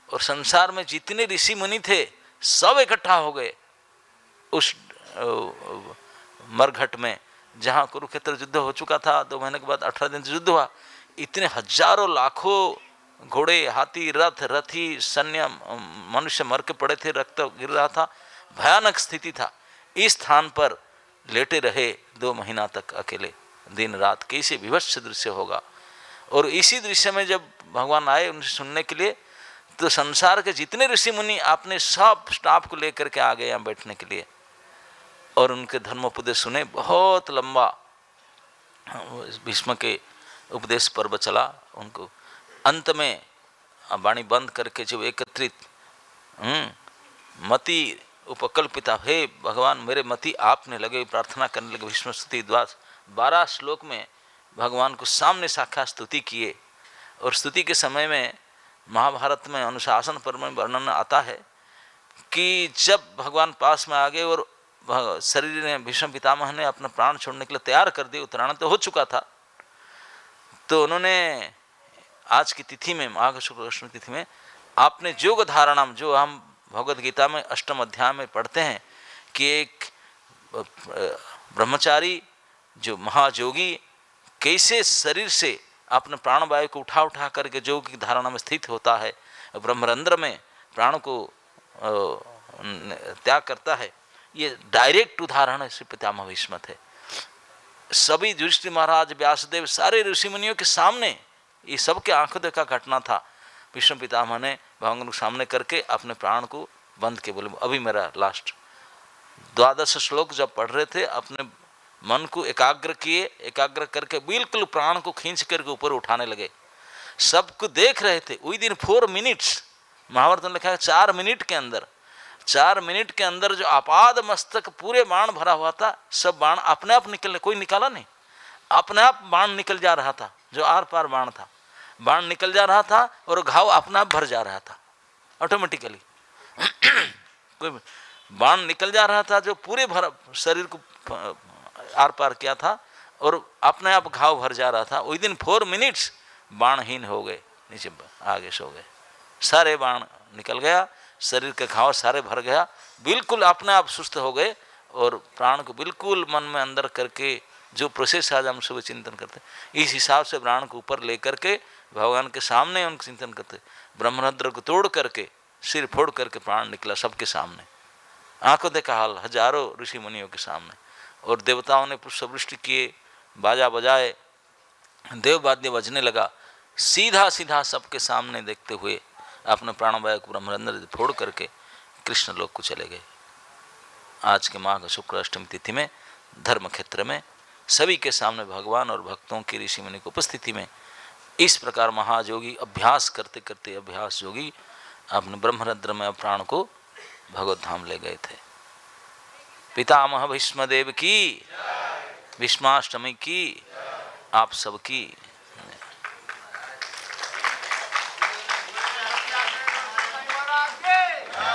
और संसार में जितने ऋषि मुनि थे सब इकट्ठा हो गए उस मरघट में, जहाँ कुरुक्षेत्र युद्ध हो चुका था। 2 महीने के बाद 18 दिन से युद्ध हुआ। इतने हजारों लाखों घोड़े, हाथी, रथ, रथी, सैन्य, मनुष्य मर के पड़े थे, रक्त गिर रहा था, भयानक स्थिति था। इस स्थान पर लेटे रहे 2 महीना तक अकेले, दिन रात, कैसे विभत्स दृश्य होगा। और इसी दृश्य में जब भगवान आए उनसे सुनने के लिए, तो संसार के जितने ऋषि मुनि आपने सब स्टाफ को लेकर के आ गए यहाँ बैठने के लिए, और उनके धर्मोपदेश सुने। बहुत लंबा भीष्म के उपदेश पर्व चला। उनको अंत में वाणी बंद करके जब एकत्रित मति उपकल्पिता, हे भगवान मेरे मति आपने लगे, प्रार्थना करने लगे। भीष्म स्तुति 12 श्लोक में भगवान को सामने साक्षात स्तुति किए। और स्तुति के समय में महाभारत में अनुशासन पर्व में वर्णन आता है कि जब भगवान पास में आ गए और शरीर ने, भीष्म पितामह ने अपना प्राण छोड़ने के लिए तैयार कर दिया, उत्तरायण तो हो चुका था, तो उन्होंने आज की तिथि में, माघ शुक्ल अष्टमी तिथि में, आपने योग धारणा, जो हम भगवद गीता में 8वें अध्याय में पढ़ते हैं कि एक ब्रह्मचारी जो महायोगी कैसे शरीर से अपने प्राणवायु को उठा उठा करके योग की धारणा में स्थित होता है, ब्रह्मरंध्र में प्राण को त्याग करता है, ये डायरेक्ट उदाहरण है श्री पितामह भीष्म थे। सभी युधिष्ठिर महाराज, व्यासदेव, सारे ऋषि मुनियों के सामने ये सबके आंखों देखा घटना था। भीष्म पितामह ने भगवान को सामने करके अपने प्राण को बंद के बोले, अभी मेरा लास्ट। 12 श्लोक जब पढ़ रहे थे, अपने मन को एकाग्र किए, एकाग्र करके बिल्कुल प्राण को खींच करके ऊपर उठाने लगे। सबको देख रहे थे। वही दिन 4 मिनट्स, महाभारत में लिखा है 4 मिनट के अंदर, 4 मिनट के अंदर जो आपाद मस्तक पूरे बाण भरा हुआ था, सब बाण अपने आप निकलने, कोई निकाला नहीं, अपने आप बाण निकल जा रहा था। जो आर पार बाण था, बाण निकल जा रहा था और घाव अपने आप भर जा रहा था ऑटोमेटिकली। कोई बाण निकल जा रहा था जो पूरे भर शरीर को आर पार किया था, और अपने आप घाव भर जा रहा था। उस दिन 4 मिनट्स बाणहीन हो गए, नीचे आगे सो गए, सारे बाण निकल गया, शरीर के घाव सारे भर गया, बिल्कुल अपने आप सुस्त हो गए। और प्राण को बिल्कुल मन में अंदर करके, जो प्रोसेस आज हम सुबह चिंतन करते, इस हिसाब से प्राण को ऊपर लेकर के भगवान के सामने उनका चिंतन करते। ब्रह्मरंध्र को तोड़ करके, सिर फोड़ करके प्राण निकला सबके सामने, आंखों देखा हाल, हजारों ऋषि मुनियों के सामने। और देवताओं ने पुष्पवृष्टि किए, बाजा बजाए, देववाद्य बजने लगा, सीधा सीधा सबके सामने देखते हुए अपने प्राणवायु को ब्रह्मरंध्र फोड़ करके कृष्ण लोक को चले गए। आज के माघ शुक्ल अष्टमी तिथि में धर्म क्षेत्र में सभी के सामने भगवान और भक्तों की, ऋषि मुनि की उपस्थिति में इस प्रकार महायोगी अभ्यास करते करते, अभ्यास योगी अपने ब्रह्मरंध्र में प्राण को भगवत धाम ले गए थे। पितामह भीष्मदेव की, भीष्माष्टमी की, आप सबकी